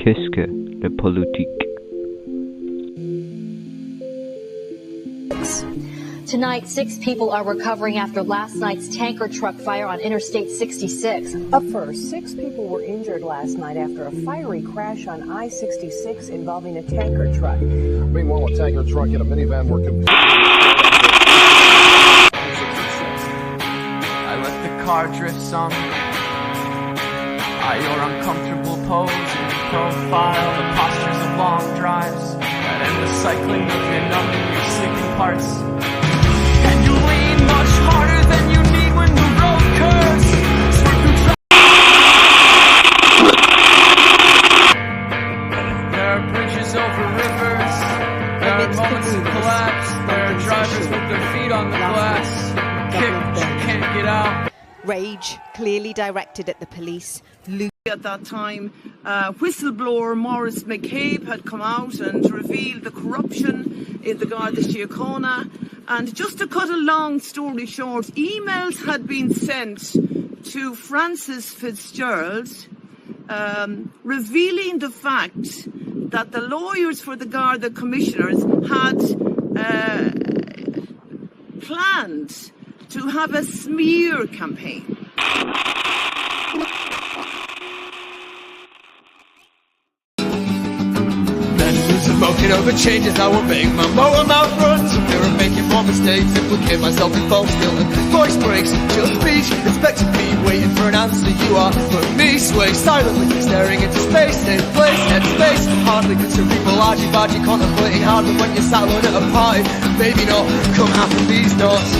Qu'est-ce que le politique? Tonight, 6 people are recovering after last night's tanker truck fire on Interstate 66. Up first, 6 people were injured last night after a fiery crash on I-66 involving a tanker truck. Meanwhile, a tanker truck and a minivan were confused. I let the car drift some. Your uncomfortable pose and profile, the postures of long drives, that endless cycling of your numbing your sleeping parts. And you lean much harder than you need when the road curves. There are bridges over rivers, there are moments of collapse, there are drivers with their feet on the glass, kick but you can't get out. Rage clearly directed at the police. At that time, whistleblower Maurice McCabe had come out and revealed the corruption in the Garda Síochána. And just to cut a long story short, emails had been sent to Francis Fitzgerald revealing the fact that the lawyers for the Garda commissioners had planned to have a smear campaign. Smoking over changes, I will make my mower mouth runs. In fear of making more mistakes, implicate myself in false guilt. Voice breaks, just speech, expecting me, waiting for an answer. You are, but me, sway silently, staring into space, in place, head space. Hardly considerable, argy-bargy, contemplating hardly when you're sat alone at a party. Maybe not, come half of these knots.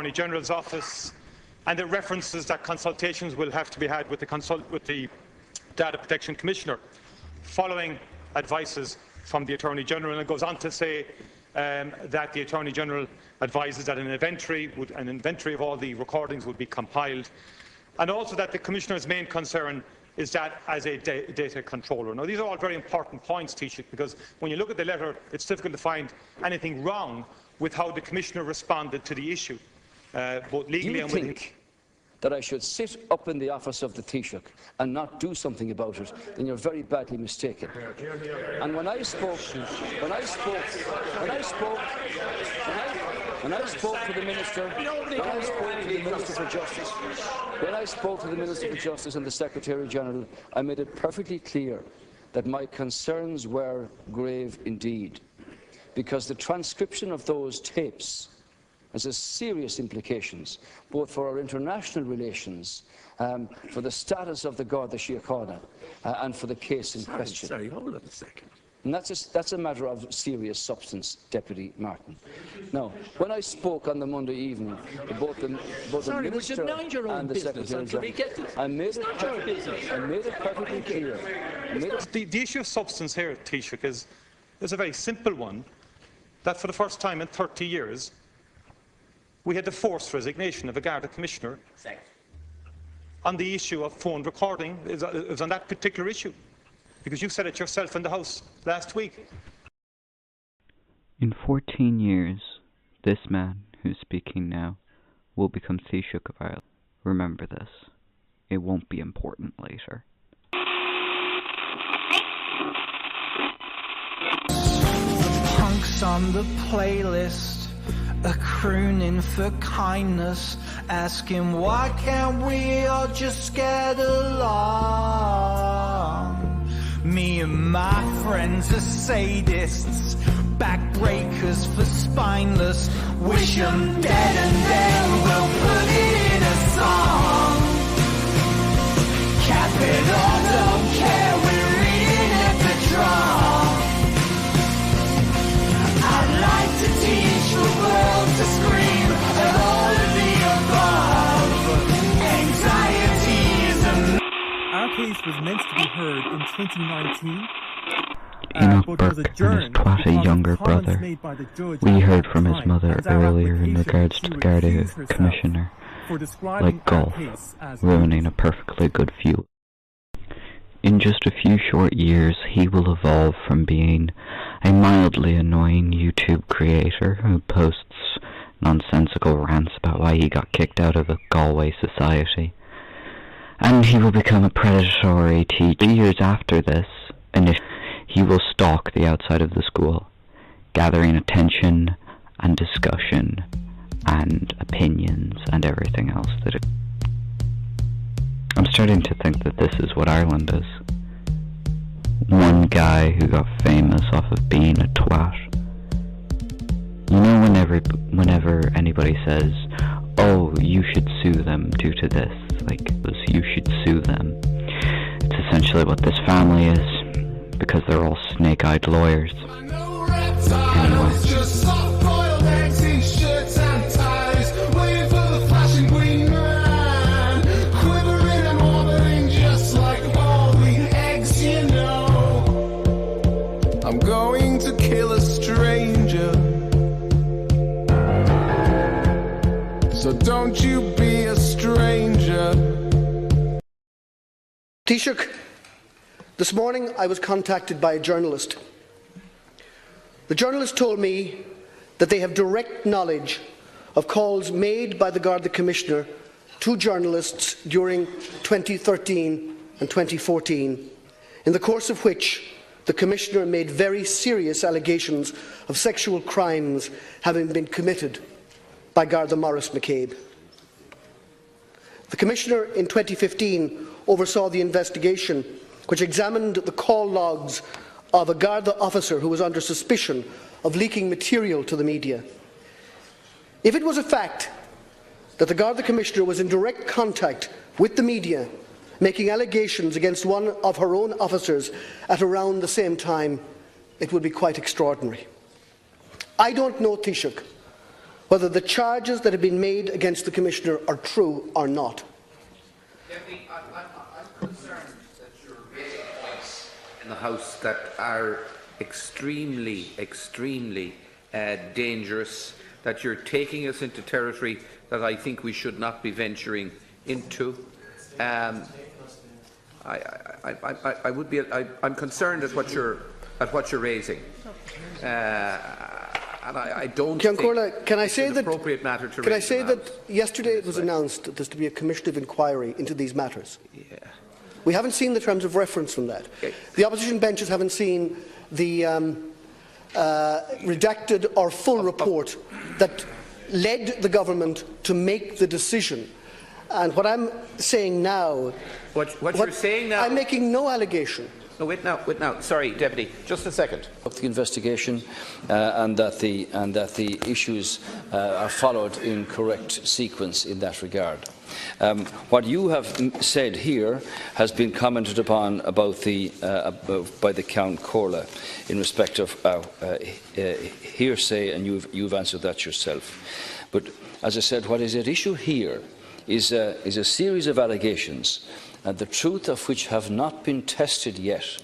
Attorney General's office, and it references that consultations will have to be had with the Data Protection Commissioner, following advices from the Attorney General. And it goes on to say that the Attorney General advises that an inventory of all the recordings would be compiled, and also that the Commissioner's main concern is that as a data controller. Now, these are all very important points, Taoiseach, because when you look at the letter, it's difficult to find anything wrong with how the Commissioner responded to the issue. Both legally and think that I should sit up in the office of the Taoiseach and not do something about it, then you're very badly mistaken. And when I spoke to the Minister for Justice and the Secretary General, I made it perfectly clear that my concerns were grave indeed, because the transcription of those tapes has serious implications, both for our international relations, for the status of the Garda Síochána, and for the case in question. Sorry, hold on a second. And that's a matter of serious substance, Deputy Martin. Now, when I spoke on the Monday evening, both the Minister and the Secretary General, I made it perfectly clear. The issue of substance here, Taoiseach, is a very simple one, that for the first time in 30 years, we had the forced resignation of a Garda Commissioner on the issue of phone recording. It was on that particular issue, because you said it yourself in the House last week. In 14 years, this man who's speaking now will become Taoiseach of Ireland. Remember this. It won't be important later. Punks on the playlist, a crooning for kindness, asking why can't we all just get along. Me and my friends are sadists, backbreakers for spineless. Wish them dead and then we'll put it in a song. Capital don't care, we're reading at the drum. I'd like to teach the world to scream at all of the above. Anxiety is a... Our case was meant to be heard in 2019, Enoch Burke and his twatty younger brother. We heard from his mother earlier in regards to the Garda Commissioner, like golf, ruining a perfectly good view. In just a few short years, he will evolve from being a mildly annoying YouTube creator who posts nonsensical rants about why he got kicked out of a Galway society, and he will become a predatory teacher. Years after this, he will stalk the outside of the school, gathering attention and discussion and opinions and everything else that it... I'm starting to think that this is what Ireland is. One guy who got famous off of being a twat. You know, whenever anybody says, oh, you should sue them due to this, like, you should sue them, it's essentially what this family is, because they're all snake-eyed lawyers. Anyway. I'm going to kill a stranger, so don't you be a stranger. Taoiseach, this morning I was contacted by a journalist. The journalist told me that they have direct knowledge of calls made by the Garda Commissioner to journalists during 2013 and 2014, in the course of which the Commissioner made very serious allegations of sexual crimes having been committed by Garda Maurice McCabe. The Commissioner in 2015 oversaw the investigation which examined the call logs of a Garda officer who was under suspicion of leaking material to the media. If it was a fact that the Garda Commissioner was in direct contact with the media, making allegations against one of her own officers at around the same time, it would be quite extraordinary. I don't know, Taoiseach, whether the charges that have been made against the Commissioner are true or not. I'm concerned that you're raising points in the House that are extremely, extremely dangerous, that you're taking us into territory that I think we should not be venturing into. I'm concerned at what you're raising, and I don't think can I say that, appropriate matter to can raise I say that House. Yesterday it was announced that there's to be a commission of inquiry into these matters. Yeah. We haven't seen the terms of reference from that. Okay. The opposition benches haven't seen the redacted or full report that led the government to make the decision. And what I'm saying now... What you're saying now... I'm making no allegation. No, wait now. Sorry, Deputy. Just a second. Of the investigation and that the issues are followed in correct sequence in that regard. What you have said here has been commented upon about by the Count Corla in respect of hearsay, and you've answered that yourself. But as I said, what is at issue here is a series of allegations, the truth of which have not been tested yet,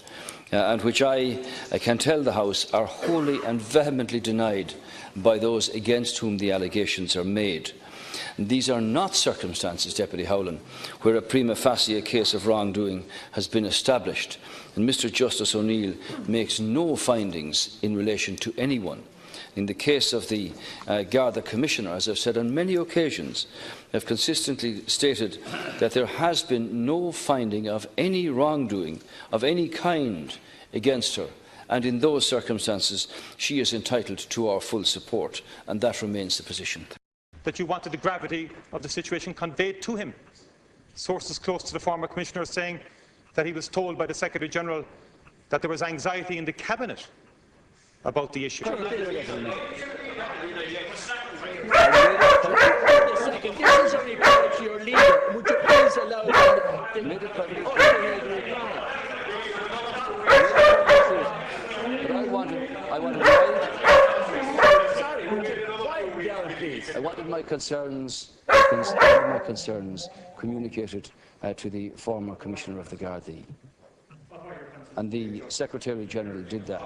and which I can tell the House are wholly and vehemently denied by those against whom the allegations are made. These are not circumstances, Deputy Howland, where a prima facie case of wrongdoing has been established, and Mr Justice O'Neill makes no findings in relation to anyone. In the case of the Garda Commissioner, as I've said on many occasions, have consistently stated that there has been no finding of any wrongdoing of any kind against her, and in those circumstances she is entitled to our full support, and that remains the position. That you wanted the gravity of the situation conveyed to him. Sources close to the former Commissioner saying that he was told by the Secretary-General that there was anxiety in the Cabinet about the issue. I wanted my concerns communicated to the former Commissioner of the Gardaí. and the Secretary General did that.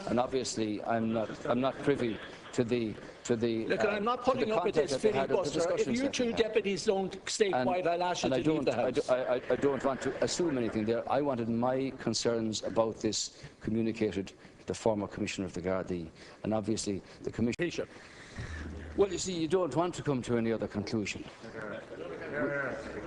And obviously, I'm not privy to the. Look, I'm not putting up with this filibuster. If you two deputies don't stay quiet, I'll ask you to leave the House. I don't want to assume anything there. I wanted my concerns about this communicated to the former Commissioner of the Gardaí, and obviously the Commissioner. Well, you see, you don't want to come to any other conclusion.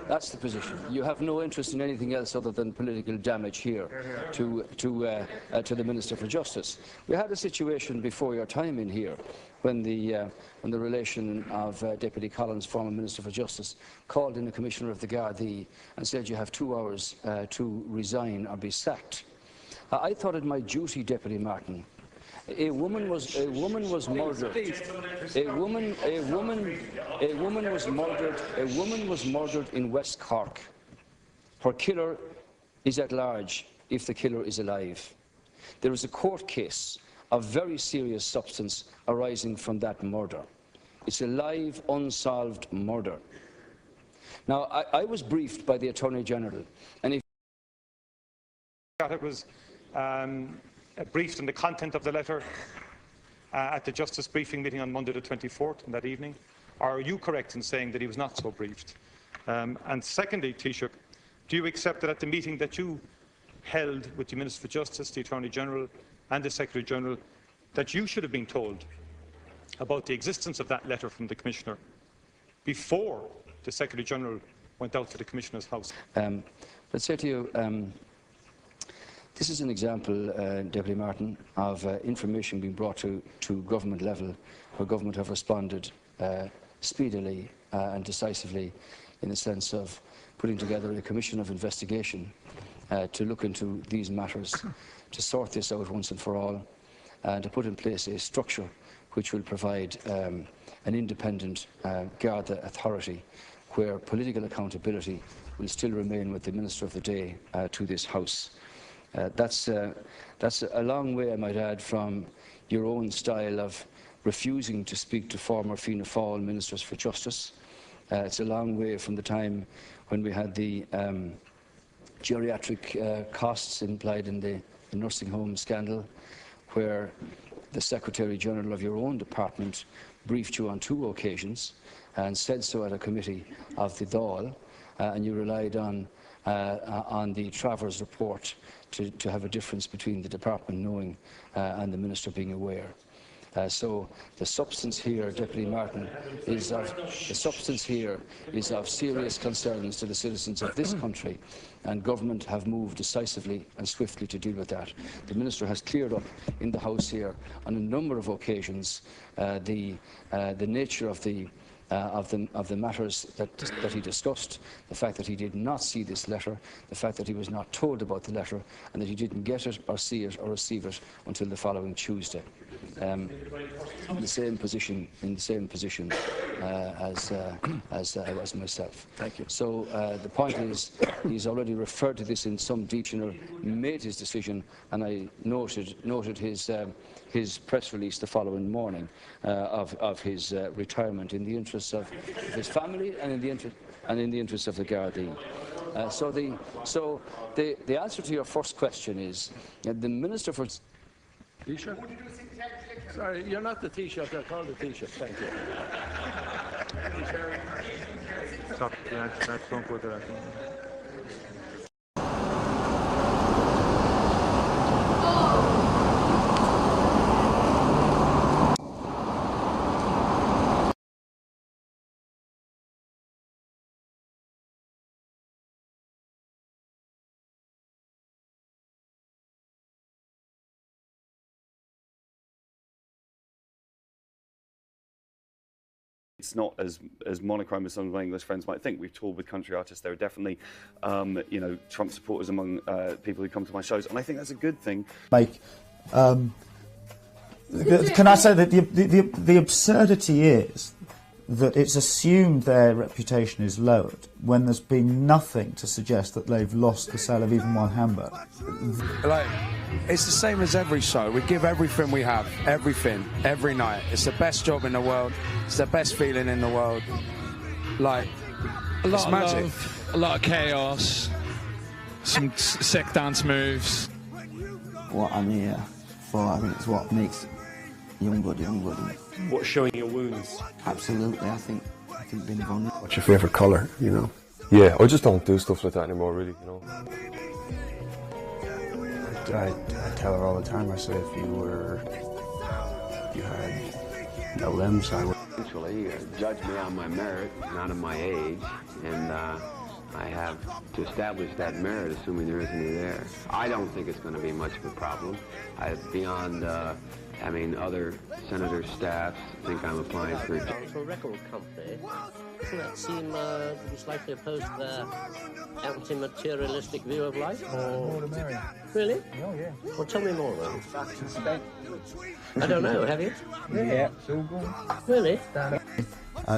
That's the position. You have no interest in anything else other than political damage here to the Minister for Justice. We had a situation before your time in here when the relation of Deputy Collins, former Minister for Justice, called in the Commissioner of the Gardaí and said you have 2 hours to resign or be sacked. I thought it my duty, Deputy Martin. A woman was murdered. A woman was murdered in West Cork. Her killer is at large if the killer is alive. There is a court case of very serious substance arising from that murder. It's a live, unsolved murder. Now, I was briefed by the Attorney General, and if it was briefed on the content of the letter at the Justice briefing meeting on Monday the 24th in that evening, or are you correct in saying that he was not so briefed? And secondly, Taoiseach, do you accept that at the meeting that you held with the Minister for Justice, the Attorney General and the Secretary General, that you should have been told about the existence of that letter from the Commissioner before the Secretary General went out to the Commissioner's house? Let's say to you, this is an example, Deputy Martin, of information being brought to government level, where government have responded speedily and decisively, in the sense of putting together a commission of investigation to look into these matters, to sort this out once and for all, and to put in place a structure which will provide an independent Garda authority, where political accountability will still remain with the Minister of the day to this House. That's a long way, I might add, from your own style of refusing to speak to former Fianna Fáil Ministers for Justice. It's a long way from the time when we had the geriatric costs implied in the nursing home scandal, where the Secretary General of your own department briefed you on 2 occasions and said so at a committee of the Dáil, and you relied on the Travers report to have a difference between the department knowing and the Minister being aware. So the substance here, Deputy Martin, is of serious concerns to the citizens of this country, and government have moved decisively and swiftly to deal with that. The Minister has cleared up in the House here on a number of occasions the nature of the matters that he discussed, the fact that he did not see this letter, the fact that he was not told about the letter, and that he didn't get it or see it or receive it until the following Tuesday. In the same position as I was myself. Thank you. So the point is, he's already referred to this in some detail, made his decision, and I noted his press release the following morning of his retirement in the interests of his family and in the interests of the Gardaí. So the answer to your first question is the Minister for. Taoiseach? Sorry, you're not the Taoiseach. I call the Taoiseach. Thank you. Stop. Don't go there. It's not as monochrome as some of my English friends might think. We've toured with country artists. There are definitely, Trump supporters among people who come to my shows, and I think that's a good thing. Can I say that the absurdity is that it's assumed their reputation is lowered when there's been nothing to suggest that they've lost the sale of even one hamburger. Like, it's the same as every show. We give everything we have, everything, every night. It's the best job in the world. It's the best feeling in the world. Like, it's magic. Love, a lot of chaos, some sick dance moves. what I'm here for. I think it's what makes Youngblood Youngblood. What's showing your wounds? Absolutely, I think being vulnerable. What's your favourite colour, you know? Yeah, I just don't do stuff like that anymore, really, you know. I tell her all the time, I say, if you had no limbs, I would. Eventually, judge me on my merit, not on my age, and I have to establish that merit, assuming there is any there. I don't think it's going to be much of a problem. Beyond other senators' staffs think I'm applying for a job. For a record company, doesn't that seem to be slightly opposed to their anti-materialistic view of life? More the merrier. Really? Oh, yeah. Well, tell me more then. Facts and spent. I don't know, have you? Yeah, it's all good. Really?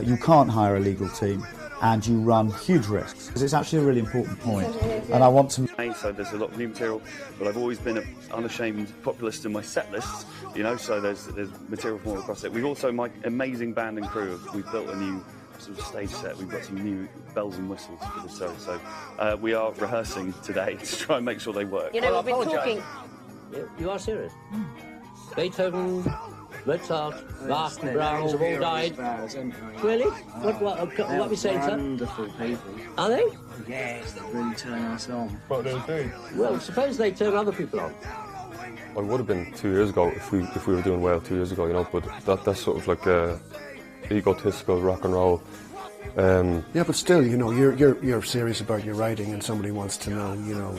You can't hire a legal team, and you run huge risks. Because it's actually a really important point, and I want to. So there's a lot of new material, but I've always been an unashamed populist in my set lists, you know. So there's material from all across it. We've also, my amazing band and crew, we've built a new sort of stage set. We've got some new bells and whistles for the show. So we are rehearsing today to try and make sure they work. You know, we've been talking. You are serious? Beethoven, Mozart, Bach and Brahms have all died. Really? What are we saying, sir? Wonderful people. Are they? Yes, they really turn us on. What they'll do? Well, suppose they turn other people on. I would have been 2 years ago if we were doing well 2 years ago, you know. But that's sort of like egotistical rock and roll. Yeah, but still, you know, you're serious about your writing, and somebody wants to know, you know.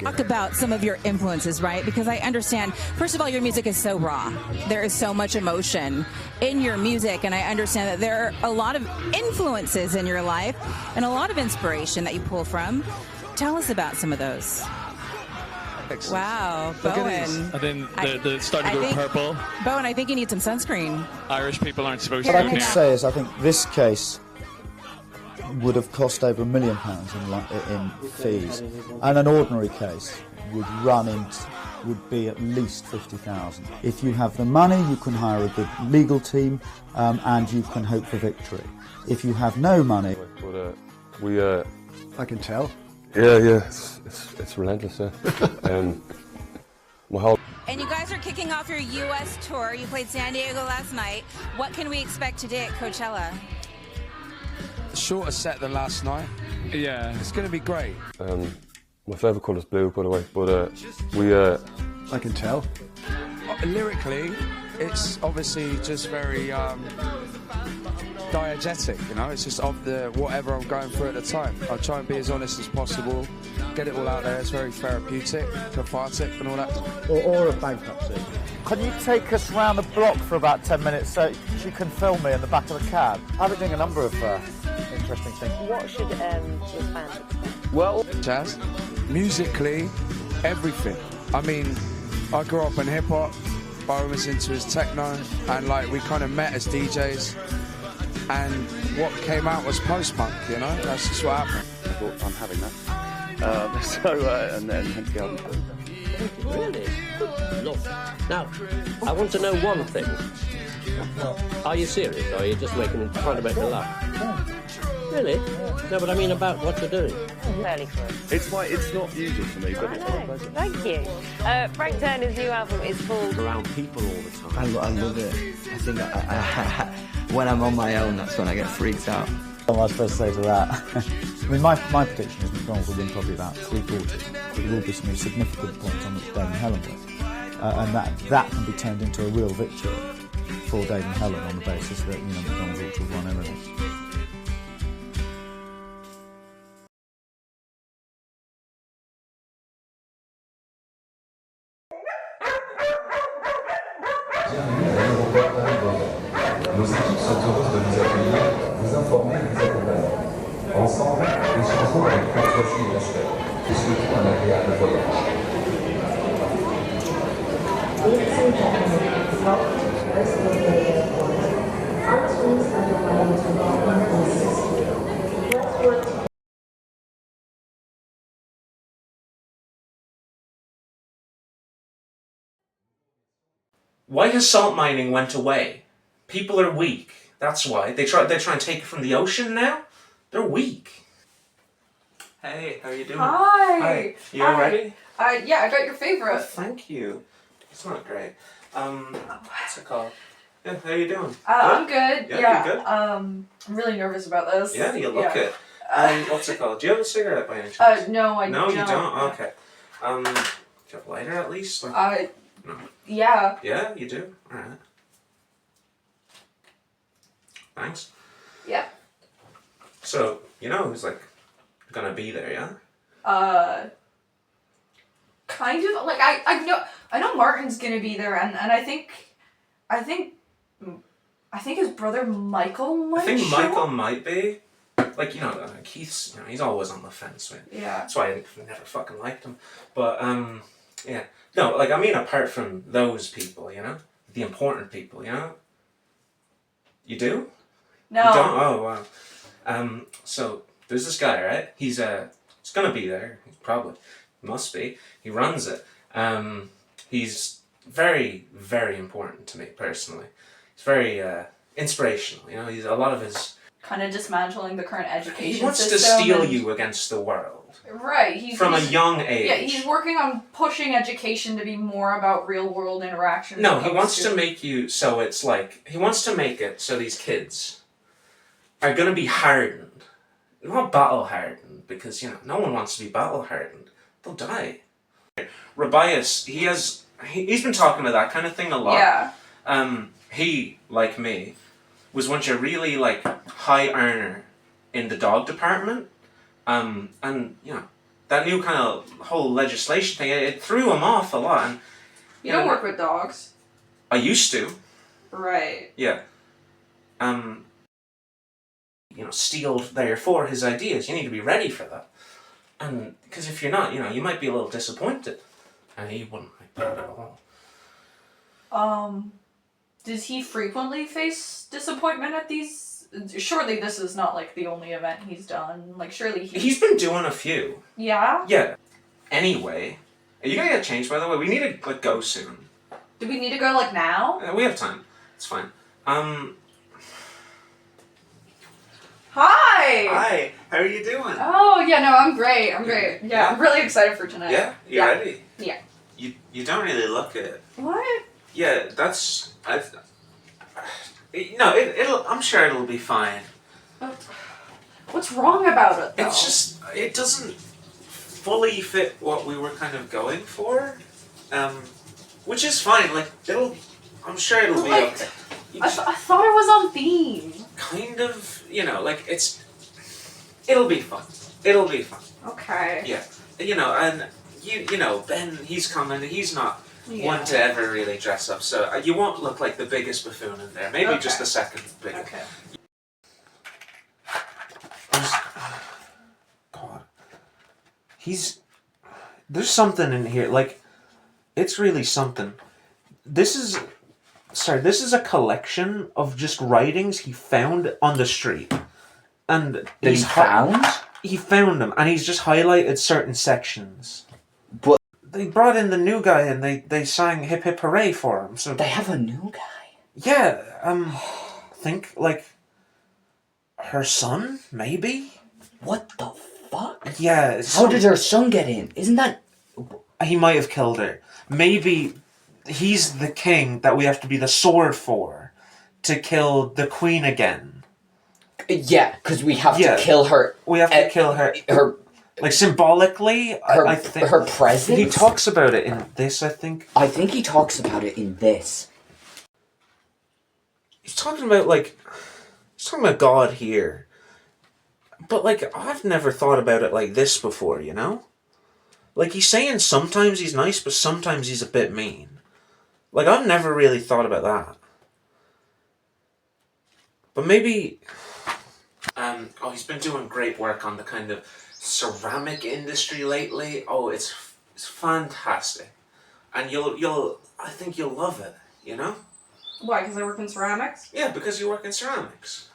Talk about some of your influences, right? Because I understand, first of all, your music is so raw. There is so much emotion in your music, and I understand that there are a lot of influences in your life and a lot of inspiration that you pull from. Tell us about some of those. Excellent. Wow, Bowen. And then the starting to go purple. Bowen, I think you need some sunscreen. Irish people aren't supposed What to I be can here. say is I think this case would have cost over £1 million in fees, and an ordinary case would be at least 50,000. If you have the money, you can hire a good legal team, and you can hope for victory. If you have no money, but I can tell. Yeah, it's relentless. Yeah. My whole. And you guys are kicking off your U.S. tour. You played San Diego last night. What can we expect today at Coachella? Shorter set than last night. Yeah. It's going to be great. My favourite colour is blue, by the way, but I can tell. Lyrically, it's obviously just very diegetic, you know. It's just of the whatever I'm going through at the time. I try and be as honest as possible, get it all out there. It's very therapeutic, cathartic, and all that. or a bankruptcy. Can you take us round the block for about 10 minutes so you can film me in the back of the cab? I've been doing a number of interesting things. What should your fans expect? Well, jazz, musically, everything. I mean, I grew up in hip-hop, Byron was into his techno, and like we kind of met as DJs, and what came out was post-punk, you know? That's just what happened. I thought, I'm having that. And then hence the album. Really? Good Lord. Now, I want to know one thing. Are you serious, or are you just trying to make me laugh? Really? No, but I mean about what you're doing. Early for us. It's not usual for me, but I know. Thank you. Frank Turner's new album is called Around people all the time. I love it. I think when I'm on my own, that's when I get freaked out. What am I supposed to say to that? I mean, my prediction is McDonald's will win probably about 3/4. There will be some significant points on which Dave and Helen win. And that can be turned into a real victory for Dave and Helen on the basis that, you know, McDonald's ought to have won everything. Nos équipes sont heureuses de vous accueillir, vous informer et vous accompagner. Ensemble, les chansons avec Controversie et Hashtag. Et surtout un agréable voyage. Why has salt mining went away? People are weak. That's why. They try and take it from the ocean now? They're weak. Hey, how you doing? Hi. Hi. You all ready? Yeah, I got your favorite. Oh, thank you. It's not great. What's it called? Yeah, how you doing? I'm good. Yeah, you good? I'm really nervous about this. Yeah, you look it. What's it called? Do you have a cigarette by any chance? No, I don't. No, you don't? Okay. Do you have a lighter at least? Like, no. Yeah. Yeah, you do? Alright. Thanks. Yeah. So, you know who's, like, gonna be there, yeah? Kind of. Like, I know Martin's gonna be there, and I think his brother Michael might I think show Michael up. might be. Like, you know, Keith's, you know, he's always on the fence with. Yeah. That's why I never fucking liked him. But, yeah. No, like, I mean, apart from those people, you know? The important people, you know? You do? No. You don't? Oh, wow. So, there's this guy, right? He's gonna be there. He probably must be. He runs it. He's very, very important to me, personally. He's very, inspirational, you know? He's a lot of his... Kind of dismantling the current education He wants system. to steel you against the world. Right. From a young age. Yeah, he's working on pushing education to be more about real-world interaction. No, he wants to make you so it's like... He wants to make it so these kids are going to be hardened. Not battle-hardened, because, you know, no one wants to be battle-hardened. They'll die. Rabias, he's been talking to that kind of thing a lot. Yeah. He, like me, was once a really, like, high earner in the dog department. And, you know, that new kind of whole legislation thing, it threw him off a lot. And, You don't work with dogs. I used to. Right. Yeah. You know, steal therefore his ideas. You need to be ready for that. And, because if you're not, you know, you might be a little disappointed. And he wouldn't like that at all. Does he frequently face disappointment at these? Surely this is not like the only event he's done. Like surely He's been doing a few. Yeah? Yeah. Anyway, are you gonna get changed, by the way? We need to like go soon. Do we need to go like now? We have time. It's fine. Hi! Hi! How are you doing? Oh, yeah, no, I'm great. I'm great. Yeah, I'm really excited for tonight. Yeah? You ready? Yeah. You don't really look it. What? Yeah, that's... it'll... I'm sure it'll be fine. What's wrong about it, though? It's just... It doesn't fully fit what we were kind of going for. Which is fine. Like, I'm sure it'll be okay. I thought it was on theme. Kind of, you know, like, it'll be fun. It'll be fun. Okay. Yeah. You know, and you know, Ben, he's coming, he's not one to ever really dress up, so you won't look like the biggest buffoon in there. Maybe just the second biggest. Okay. God. There's something in here, like, it's really something. This is a collection of just writings he found on the street. And He found them, and he's just highlighted certain sections. But they brought in the new guy, and they sang "Hip Hip Hooray" for him. So they have a new guy. Yeah, think like her son, maybe. What the fuck? Yeah. How did her son get in? Isn't that? He might have killed her. Maybe he's the king that we have to be the sword for to kill the queen again. Yeah, because we have to kill her. We have to kill her. Like symbolically, I think her presence. He talks about it in this, I think. I think he talks about it in this. He's talking about God here. But like, I've never thought about it like this before, you know? Like, he's saying sometimes he's nice, but sometimes he's a bit mean. Like, I've never really thought about that. But maybe... he's been doing great work on the kind of ceramic industry lately. Oh, it's fantastic. And I think you'll love it, you know? Why, because I work in ceramics? Yeah, because you work in ceramics.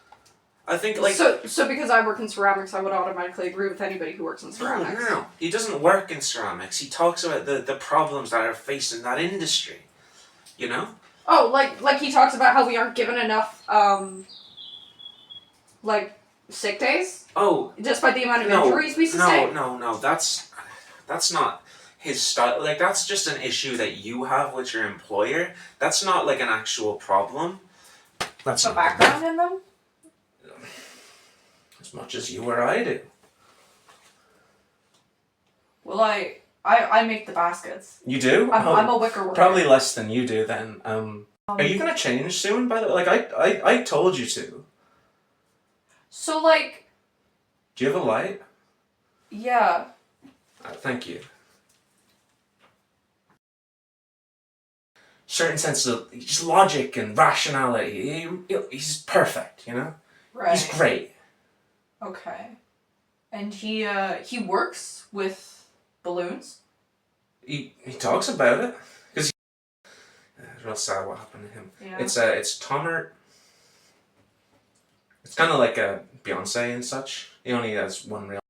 I think, like... So because I work in ceramics, I would automatically agree with anybody who works in ceramics. No. He doesn't work in ceramics. He talks about the problems that are facing that industry. You know? Oh, like he talks about how we aren't given enough, sick days? Oh. Despite the amount of injuries we sustain? No, that's not... his style. Like, that's just an issue that you have with your employer. That's not like an actual problem. That's a background in them? As much as you or I do. Well, I make the baskets. You do? I'm a wicker worker. Probably less than you do then. Are you gonna change soon, by the way? Like, I told you to. So, like... Do you have a light? Yeah. Thank you. Certain sense of just logic and rationality. He's perfect, you know? Right. He's great. Okay. And he works with balloons? He talks about it. Because it's real sad what happened to him. Yeah. It's Tomer. It's kind of like a Beyonce and such. He only has one real...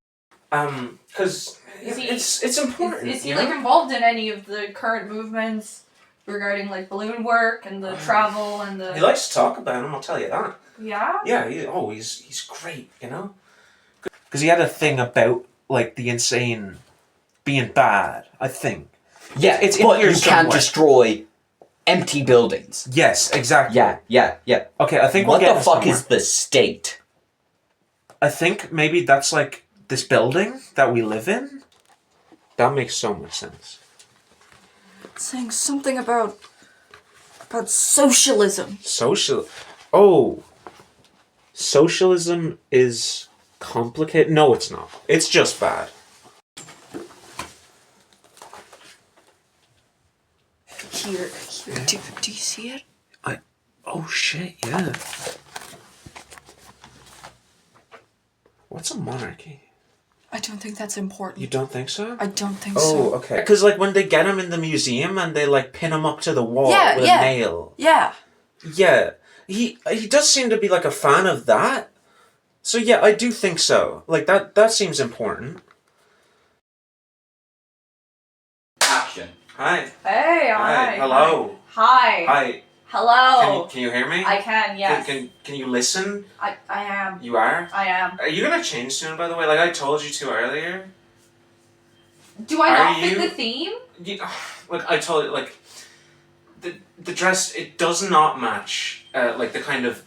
Because it's important. Is he like involved in any of the current movements regarding like balloon work and the travel and the... He likes to talk about him, I'll tell you that. Yeah? Yeah, he's great, you know? Because he had a thing about like the insane being bad, I think. Yeah, it's but in here you can't somewhere. destroy empty buildings. Yes, exactly. Yeah. Okay, I think what we'll get the fuck somewhere. is the state? I think maybe that's like this building that we live in. That makes so much sense. Saying something about socialism. Socialism is complicated. No, it's not. It's just bad. Here. Do you see it? Oh shit, yeah. What's a monarchy? I don't think that's important. You don't think so? I don't think so. Oh, okay. Because like when they get him in the museum and they like pin him up to the wall with a nail. Yeah. Yeah. He does seem to be like a fan of that. So yeah, I do think so. Like that seems important. Action. Hi. Hey, hi. Hello. Hi. Hi. Hello. Can you hear me? I can, yes. Can you listen? I am. You are? I am. Are you gonna change soon, by the way? Like I told you to earlier. Do I not Are fit you- the theme? Like I told you, like the dress, it does not match like the kind of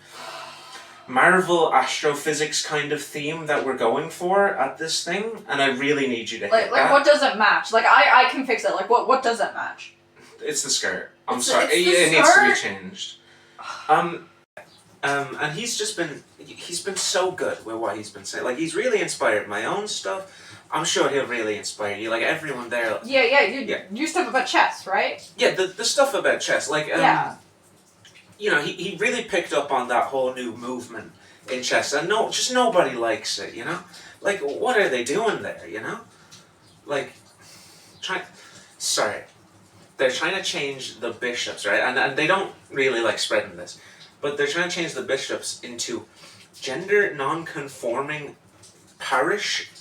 Marvel astrophysics kind of theme that we're going for at this thing, and I really need you to hit Like that. what doesn't match? Like I can fix it. Like what doesn't match? It's the skirt. I'm It's sorry. the It needs to be skirt? changed. And he's been so good with what he's been saying. Like he's really inspired my own stuff. I'm sure he'll really inspire you. Like everyone there. Yeah. You stuff about chess, right? Yeah, the stuff about chess. Like Yeah. You know, he really picked up on that whole new movement in chess, and just nobody likes it. You know, like what are they doing there? You know, like they're trying to change the bishops, right? And they don't really like spreading this, but they're trying to change the bishops into gender non-conforming parish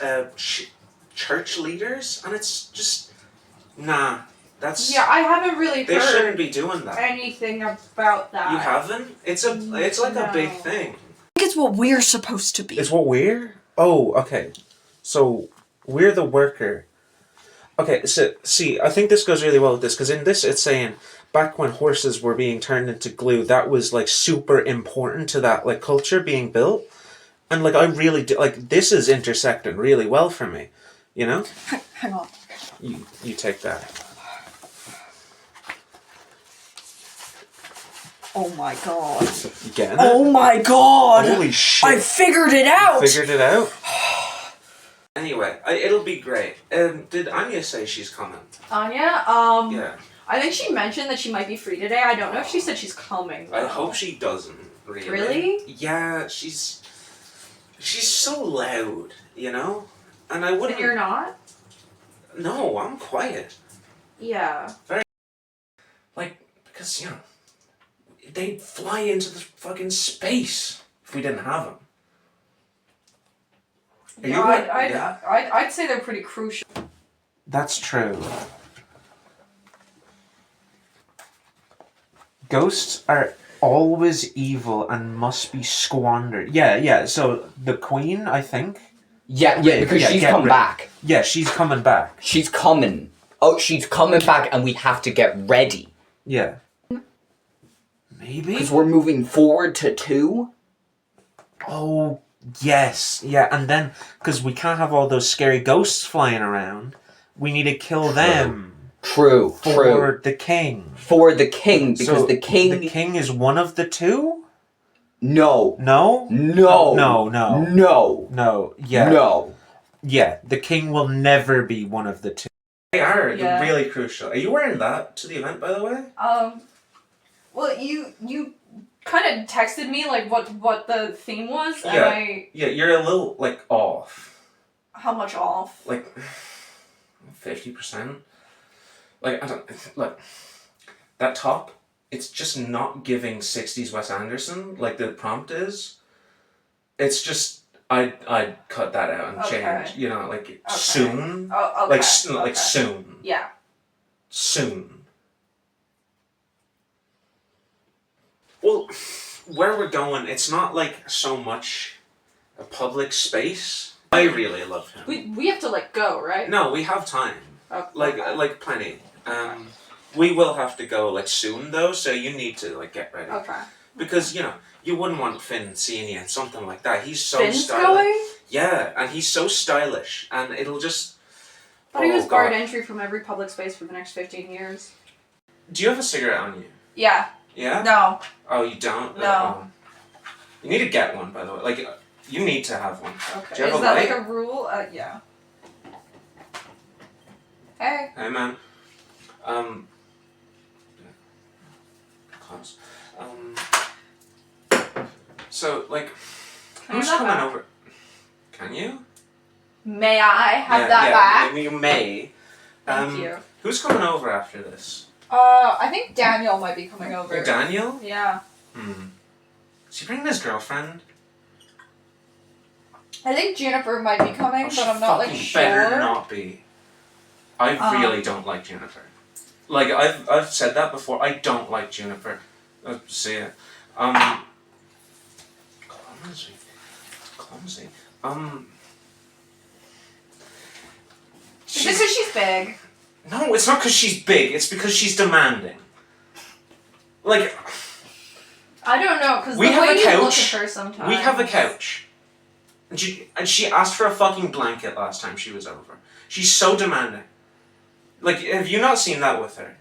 church leaders, and it's just nah. That's Yeah, I haven't really they heard shouldn't be doing that. anything about that. You haven't? It's like a big thing. I think it's what we're supposed to be. It's what we're? Oh, okay. So we're the worker. Okay, so see, I think this goes really well with this, because in this it's saying back when horses were being turned into glue, that was like super important to that like culture being built. And like I really do, like this is intersecting really well for me, you know? Hang on. You take that. Oh my god. You getting it? Oh my god! Holy shit. I figured it out! Figured it out? Anyway, it'll be great. Did Anya say she's coming? Anya, Yeah. I think she mentioned that she might be free today. I don't know if she said she's coming. I though. hope she doesn't, really. Really? Yeah, she's so loud, you know? And I wouldn't... And you're not? No, I'm quiet. Yeah. Because, you know, they'd fly into the fucking space if we didn't have them. I'd say they're pretty crucial. That's true. Ghosts are always evil and must be squandered. Yeah, so the queen, I think. Yeah, because she's come back. Yeah, she's coming back. She's coming. Oh, she's coming back and we have to get ready. Yeah. Maybe? Because we're moving forward to 2? Oh, yes. Yeah, and then, because we can't have all those scary ghosts flying around, we need to kill them. True. For the king. For the king, because So the king... The king is one of the 2? No. No? No. No. No. Yeah. No. Yeah, the king will never be one of the 2. They are Yeah. really crucial. Are you wearing that to the event, by the way? Well, you kind of texted me like what the theme was, and Yeah. Yeah, you're a little like off. How much off? Like 50%. Like I don't look. That top, it's just not giving 60s Wes Anderson like the prompt is. It's just I'd cut that out and change. You know, like soon. Oh, okay. Like soon. Yeah. Soon. Well, where we're going, it's not like so much a public space. I really love him. We have to like go, right? No, we have time. Oh, like plenty. We will have to go like soon though, so you need to like get ready. Okay. Because you wouldn't want Finn seeing you in something like that. He's so Finn's stylish. going? Yeah, and he's so stylish, and it'll just. But he was barred entry from every public space for the next 15 years. Do you have a cigarette on you? Yeah. Yeah? No. Oh, you don't? No. You need to get one, by the way. Like, you need to have one. Okay. Do you have Is a that light? like a rule? Yeah. Hey. Hey, man. Close. So, like, who's have coming that? over? Can you? May I have that back? You may. Thank you. Who's coming over after this? I think Daniel might be coming over. Daniel? Yeah. Is he bringing his girlfriend? I think Juniper might be coming, but I'm not like Fucking sure. better not be. I really don't like Juniper. Like I've said that before. I don't like Juniper. See it. Clumsy. Is it because she's big? No, it's not because she's big. It's because she's demanding. Like. I don't know, because the We way have a you look couch. at her sometimes. We have a couch. And she asked for a fucking blanket last time she was over. She's so demanding. Like, have you not seen that with her?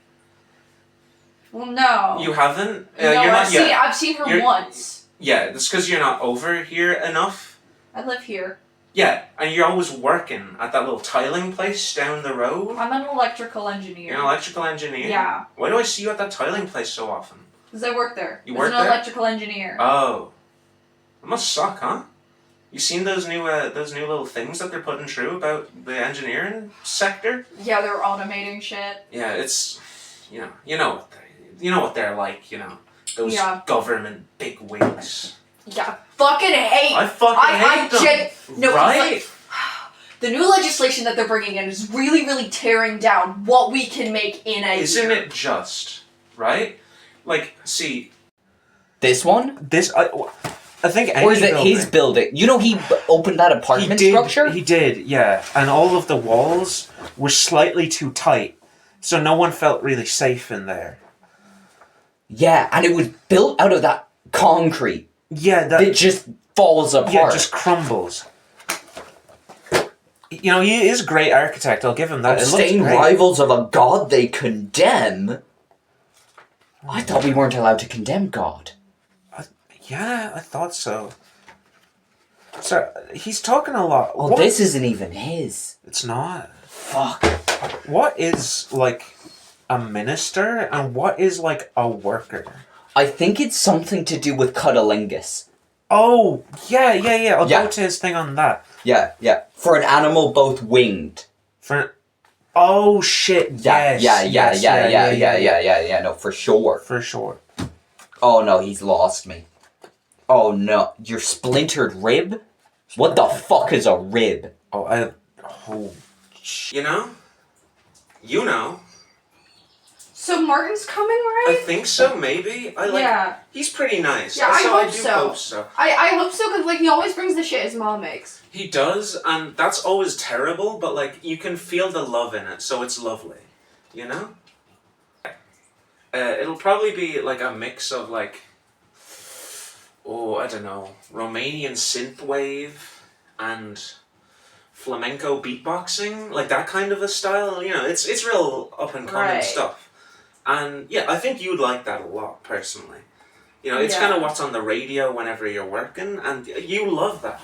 Well, no. You haven't? No, you're not I've seen her once. Yeah, that's because you're not over here enough. I live here. Yeah, and you're always working at that little tiling place down the road. I'm an electrical engineer. You're an electrical engineer? Yeah. Why do I see you at that tiling place so often? Because I work there. You work As an there? electrical engineer. Oh. That must suck, huh? You seen those new little things that they're putting through about the engineering sector? Yeah, they're automating shit. Yeah, it's you know what they're like, those government bigwigs. Yeah, fucking hate. I fucking hate them. No, right? like, the new legislation that they're bringing in is really, really tearing down what we can make in a Isn't year. it just right? Like, see, this one. I think. Or is it his building? You know, he opened that apartment structure. He did, yeah. And all of the walls were slightly too tight, so no one felt really safe in there. Yeah, and it was built out of that concrete. Yeah, that just falls apart. Yeah, it just crumbles. You know, he is a great architect. I'll give him that. Abstain rivals of a god they condemn. I thought we weren't allowed to condemn God. Yeah, I thought so. So, he's talking a lot. Well, this isn't even his. It's not. Fuck. What is, like, a minister and what is, like, a worker? I think it's something to do with cunnilingus. Oh, yeah. I'll go to his thing on that. Yeah. For an animal both winged. Oh, shit, yes. Yeah, no, for sure. For sure. Oh, no, he's lost me. Oh, no. Your splintered rib? What the fuck is a rib? You know? You know. So Martin's coming, right? I think so, maybe. He's pretty nice. Yeah, I do hope so. I I hope so, because, like, he always brings the shit his mom makes. He does, and that's always terrible, but, like, you can feel the love in it, so it's lovely. you know? It'll probably be like a mix of like, I don't know, Romanian synthwave and flamenco beatboxing, like that kind of a style. You know, it's real up and coming stuff. And yeah, I think you'd like that a lot, personally. You know, it's kind of what's on the radio whenever you're working, and you love that.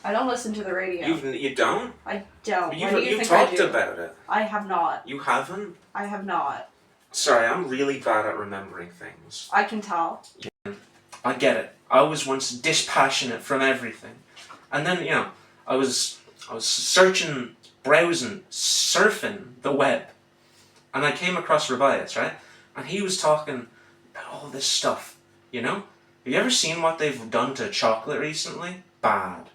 I don't listen to the radio. You don't? I don't. You've talked about it. I have not. You haven't? I have not. Sorry, I'm really bad at remembering things. I can tell. Yeah, I get it. I was once dispassionate from everything. And then, you know, I was searching, browsing, surfing the web. And I came across Reptiles, right? And he was talking about all this stuff, you know? Have you ever seen what they've done to chocolate recently? Bad.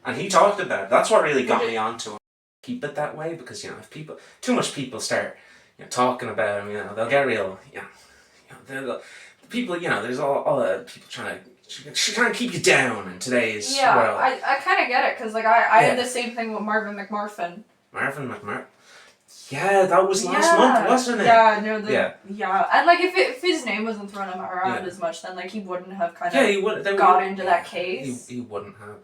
And he talked about it. That's what really got me onto it. Keep it that way, because, you know, if too much people start, you know, talking about him, you know, they'll get real, you know people, you know, there's all the people trying to keep you down in today's world. Yeah, I kind of get it, because, like, I had the same thing with Marvin McMurphin. Marvin McMurphin? Yeah, that was last month, wasn't it? Yeah, no, and, like, if his name wasn't thrown around as much, then, like, he wouldn't have kind of got into that case. He wouldn't have.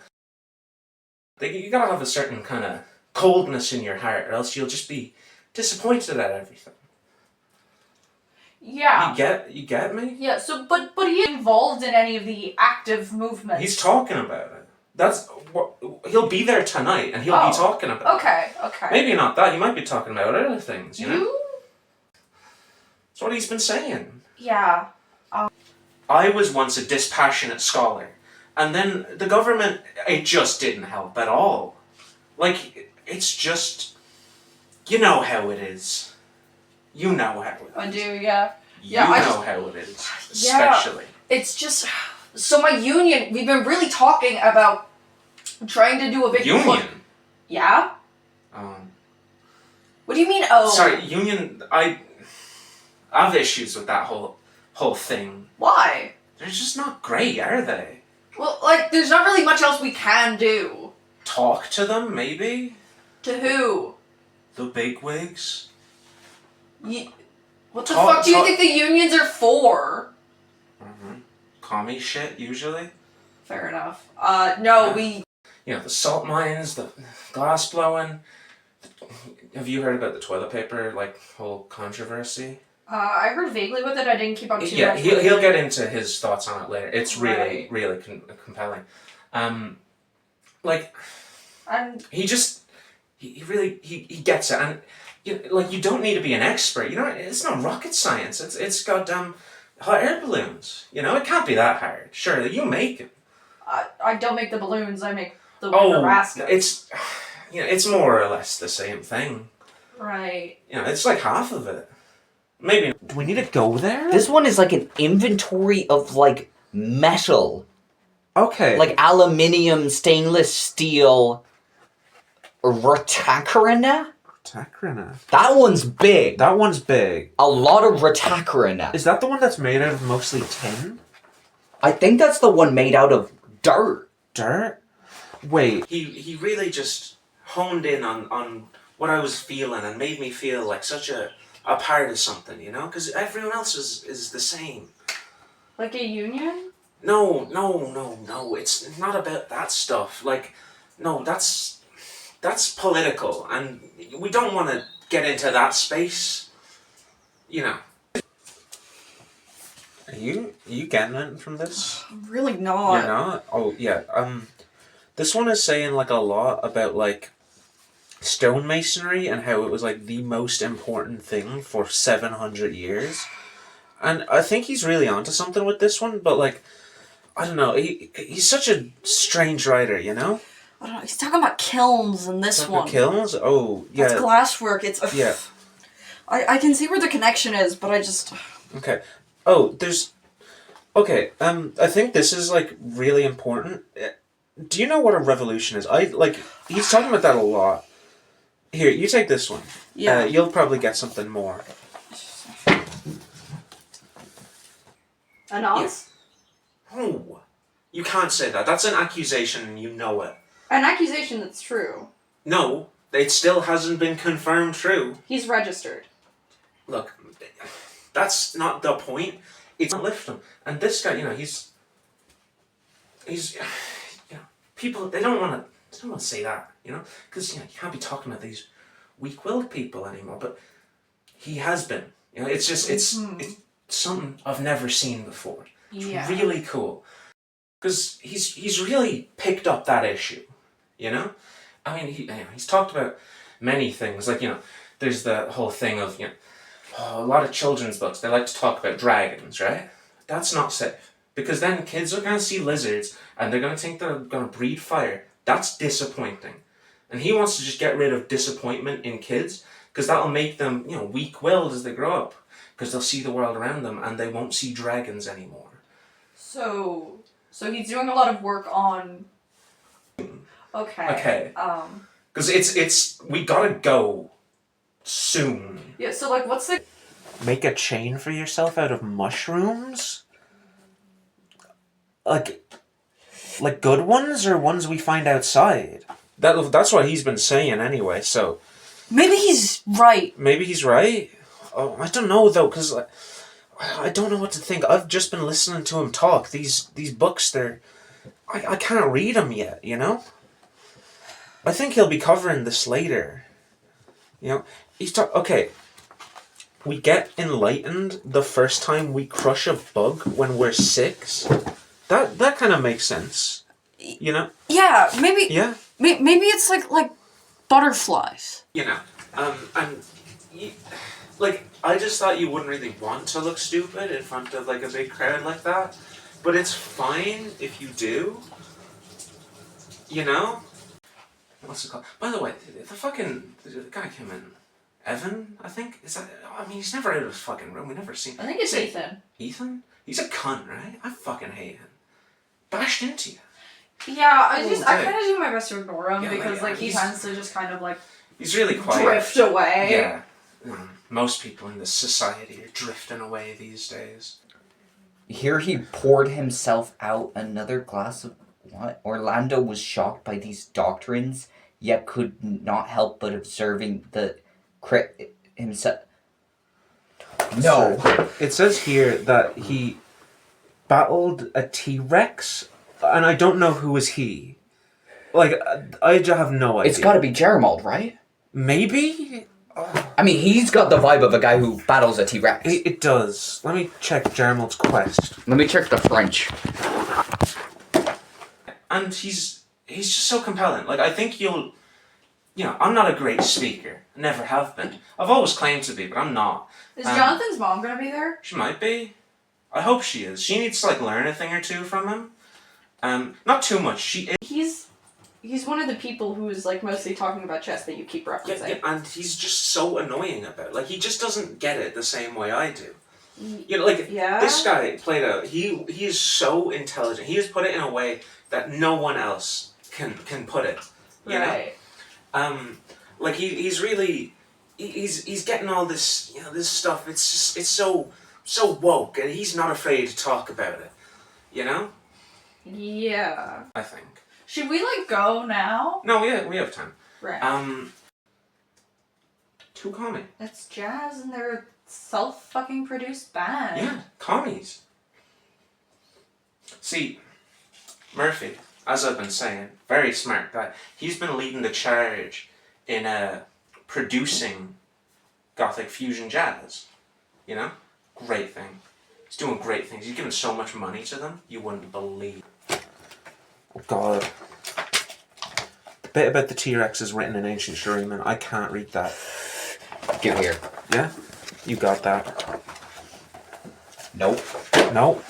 You gotta have a certain kind of coldness in your heart, or else you'll just be disappointed at everything. Yeah. You get me? Yeah, so, but he involved in any of the active movements. He's talking about it. That's what he'll be there tonight, and he'll be talking about okay. Maybe not that. He might be talking about other things, you know? That's what he's been saying. Yeah. I was once a dispassionate scholar, and then the government, it just didn't help at all. Like, it's just, you know how it is. You know how it is. I do, yeah. You know how it is, especially. Yeah, it's just, so my union, we've been really talking about trying to do a big union? Yeah? What do you mean, Sorry, union, I have issues with that whole thing. Why? They're just not great, are they? Well, like, there's not really much else we can do. Talk to them, maybe? To who? The bigwigs. What the fuck do you think the unions are for? Commie shit, usually. Fair enough. No, we... You know, the salt mines, the glass blowing. Have you heard about the toilet paper, like, whole controversy? I heard vaguely with it. I didn't keep up too much. Yeah, he'll get into his thoughts on it later. It's really, really compelling. Like, and he really gets it, and you don't need to be an expert. You know, it's not rocket science. It's goddamn hot air balloons. You know, it can't be that hard. Surely you make it. I don't make the balloons. I make the Nebraska. It's more or less the same thing. Right. You know, it's like half of it. Maybe. Do we need to go there? This one is like an inventory of, like, metal. Okay. Like aluminium, stainless steel, retacarina? Retacarina? That one's big. That one's big. A lot of retacarina. Is that the one that's made out of mostly tin? I think that's the one made out of dirt. Dirt? Wait. He really just honed in on what I was feeling and made me feel like such a part of something, you know? Because everyone else is the same. Like a union? No. It's not about that stuff. Like, no, that's political, and we don't want to get into that space. You know. Are you getting anything from this? Really not. You're not? Oh, yeah. This one is saying, like, a lot about, like, stonemasonry and how it was, like, the most important thing for 700 years. And I think he's really onto something with this one, but, like, I don't know. He's such a strange writer, you know? I don't know. He's talking about kilns in this one. Kilns? Oh, yeah. It's glasswork. It's... Yeah. I can see where the connection is, but I just... Okay. Oh, there's... Okay, I think this is, like, really important. Do you know what a revolution is? He's talking about that a lot. Here, you take this one. Yeah. You'll probably get something more. An ounce? Oh, you can't say that. That's an accusation and you know it. An accusation that's true. No, it still hasn't been confirmed true. He's registered. look, that's not the point. It's not lift him. And this guy, he's people, they don't want to say that, because, you can't be talking about these weak-willed people anymore, but he has been. It's just, it's something I've never seen before. It's really cool. Because he's really picked up that issue, I mean, he's talked about many things, like, there's the whole thing of, a lot of children's books, they like to talk about dragons, right? That's not safe. Because then kids are going to see lizards, and they're going to think they're going to breathe fire. That's disappointing. And he wants to just get rid of disappointment in kids, because that'll make them, weak-willed as they grow up. Because they'll see the world around them, and they won't see dragons anymore. So he's doing a lot of work on... Okay. Because it's we gotta go soon. Yeah, so, like, what's the... Make a chain for yourself out of mushrooms? Like good ones, or ones we find outside? That's what he's been saying anyway, so... Maybe he's right. Maybe he's right? Oh, I don't know, though, because I don't know what to think. I've just been listening to him talk. These books, I can't read them yet, I think he'll be covering this later. He's okay. We get enlightened the first time we crush a bug when we're 6. That kind of makes sense. Yeah, maybe... Yeah? Maybe it's like butterflies. I just thought you wouldn't really want to look stupid in front of, a big crowd like that. But it's fine if you do. What's it called? By the way, the guy came in. Evan, I think? He's never out of his fucking room. We never seen... I think it's Ethan. Ethan? He's a cunt, right? I fucking hate him. Bashed into you. Yeah, I kind of do my best to ignore him because he tends to just kind of he's really quiet. Drift away. Yeah. Most people in this society are drifting away these days. Here he poured himself out another glass of what? Orlando was shocked by these doctrines, yet could not help but observing the himself. No. It says here that he battled a T-Rex, and I don't know who is he. I just have no idea. It's got to be Jermold, right? Maybe? He's got the vibe of a guy who battles a T-Rex. It does. Let me check Jermold's quest. Let me check the French. And he's just so compelling. I think you'll... I'm not a great speaker. Never have been. I've always claimed to be, but I'm not. Is Jonathan's mom going to be there? She might be. I hope she is. She needs to, learn a thing or two from him. Not too much. She is... He's one of the people who's, mostly talking about chess that you keep referencing. Yeah, and he's just so annoying about it. He just doesn't get it the same way I do. This guy played out... He is so intelligent. He has put it in a way that no one else can put it. You know? He's really... He's getting all this, this stuff. It's so woke, and he's not afraid to talk about it. Yeah. I think. Should we, go now? No, we have time. Right. Two commies. It's jazz, and they're a self-fucking-produced band. Yeah, commies. See, Murphy, as I've been saying, very smart guy. He's been leading the charge in producing Gothic fusion jazz. Great thing. He's doing great things. He's giving so much money to them, you wouldn't believe. Oh God. The bit about the T-Rex is written in ancient Shuriman. I can't read that. Give here. Yeah? You got that. Nope. Nope.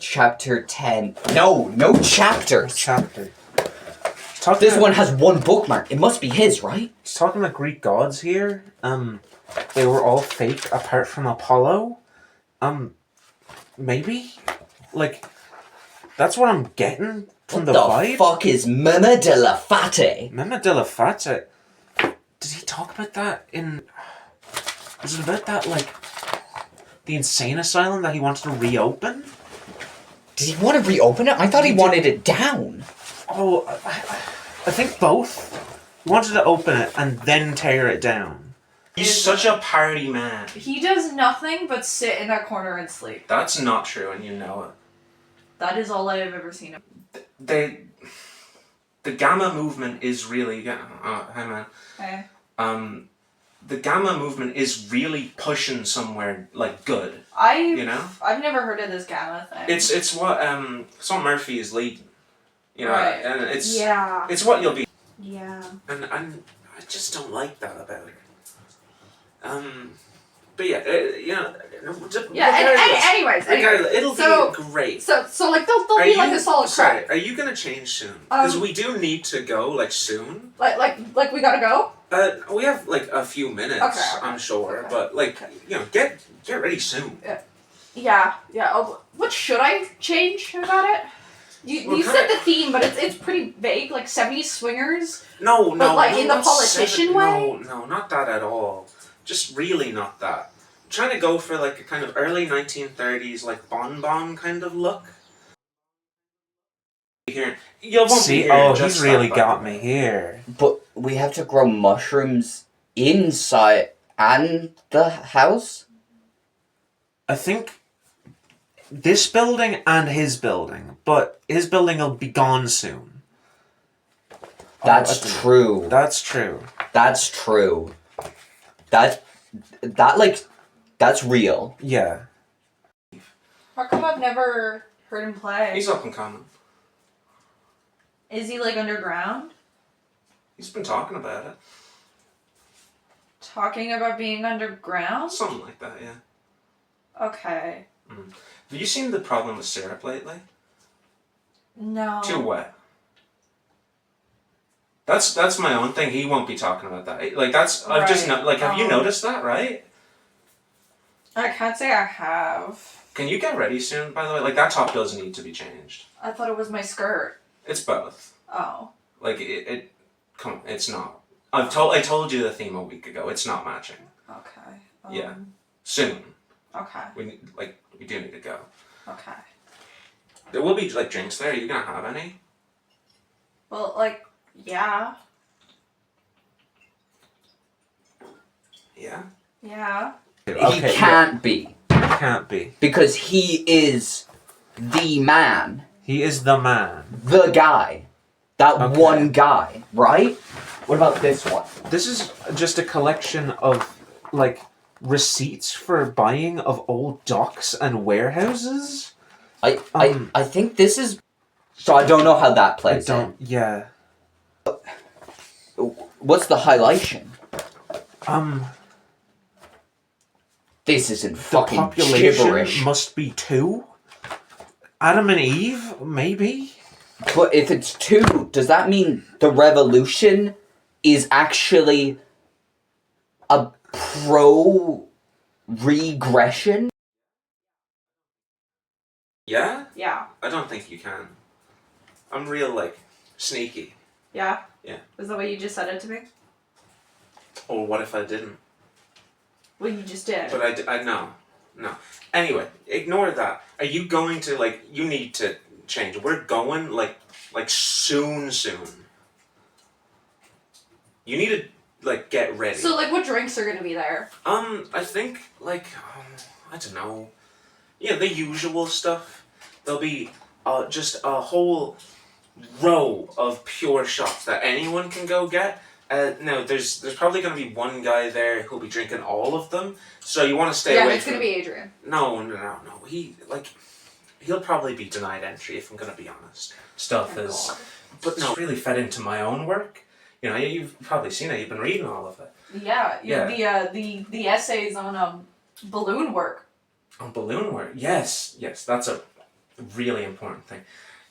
Chapter 10. No chapters. Chapter. This one has one bookmark. It must be his, right? He's talking about Greek gods here. They were all fake apart from Apollo. Maybe? That's what I'm getting from the vibe. What the fuck is Mema de la Fate? Mema de la Fate? Did he talk about that in... Was it about that, the insane asylum that he wanted to reopen? Did he want to reopen it? I thought he wanted it down. Oh, I think both. He wanted to open it and then tear it down. He's such a party man. He does nothing but sit in that corner and sleep. That's not true, and you know it. That is all I have ever seen him. The Gamma movement is really... hi, man. Hey. The Gamma movement is really pushing somewhere, like, good. I've never heard of this Gamma thing. It's what Murphy is leading. You know, right. And it's... Yeah. It's what you'll be... Yeah. And I just don't like that about her. But yeah, Anyways, it'll be great. So like they'll be like a solid crack. Are you gonna change soon? Because we do need to go like soon. Like we gotta go. We have like a few minutes, Okay. I'm sure, but like get ready soon. Yeah. Oh, what should I change about it? You said the theme, but it's pretty vague, like 70s swingers. No, but like in the not politician way. No, not that at all. Just really not that. I'm trying to go for like a kind of early 1930s, like bonbon kind of look. Here, you won't See, be here. oh, just he's really that, got by the me way. here. But We have to grow mushrooms inside and the house? I think this building and his building, but his building will be gone soon. That's true. That's true. That's true. That's real. Yeah. How come I've never heard him play? He's up and coming. Is he like underground? He's been talking about it. Talking about being underground? Something like that, yeah. Okay. Have you seen the problem with syrup lately? No. Too wet. That's my own thing. He won't be talking about that. Like I've just have you noticed that, right? I can't say I have. Can you get ready soon, by the way? Like that top does need to be changed. I thought it was my skirt. It's both. Oh. Like it come on, it's not. I told you the theme a week ago. It's not matching. Okay. Yeah. Soon. Okay. We do need to go. Okay. There will be like drinks there. Are you gonna have any? Well, like, yeah. Yeah. Yeah. He can't be. Can't be. Because he is the man. He is the man. The guy. That one guy, right? What about this one? This is just a collection of, like, receipts for buying of old docks and warehouses. I think this is... So I don't know how that plays Yeah. What's the highlightion? This isn't fucking population gibberish. must be 2. Adam and Eve, maybe? But if it's 2, does that mean the revolution is actually a pro-regression? Yeah? Yeah. I don't think you can. I'm real, like, sneaky. Yeah? Yeah. Is that what you just said it to me? Or what if I didn't? Well, you just did. But I no. Anyway, ignore that. Are you going to, like, you need to change. We're going, like soon. You need to, like, get ready. So, like, what drinks are gonna be there? I think, like, I don't know. Yeah, the usual stuff. There'll be just a whole row of pure shots that anyone can go get. No, there's probably going to be one guy there who'll be drinking all of them. So you want to stay away Yeah, it's from... gonna be Adrian. No. He'll probably be denied entry, if I'm going to be honest. Stuff is... But no, really fed into my own work. You know, you've probably seen it. You've been reading all of it. Yeah. Yeah. The essays on balloon work. On balloon work? Yes, that's a really important thing.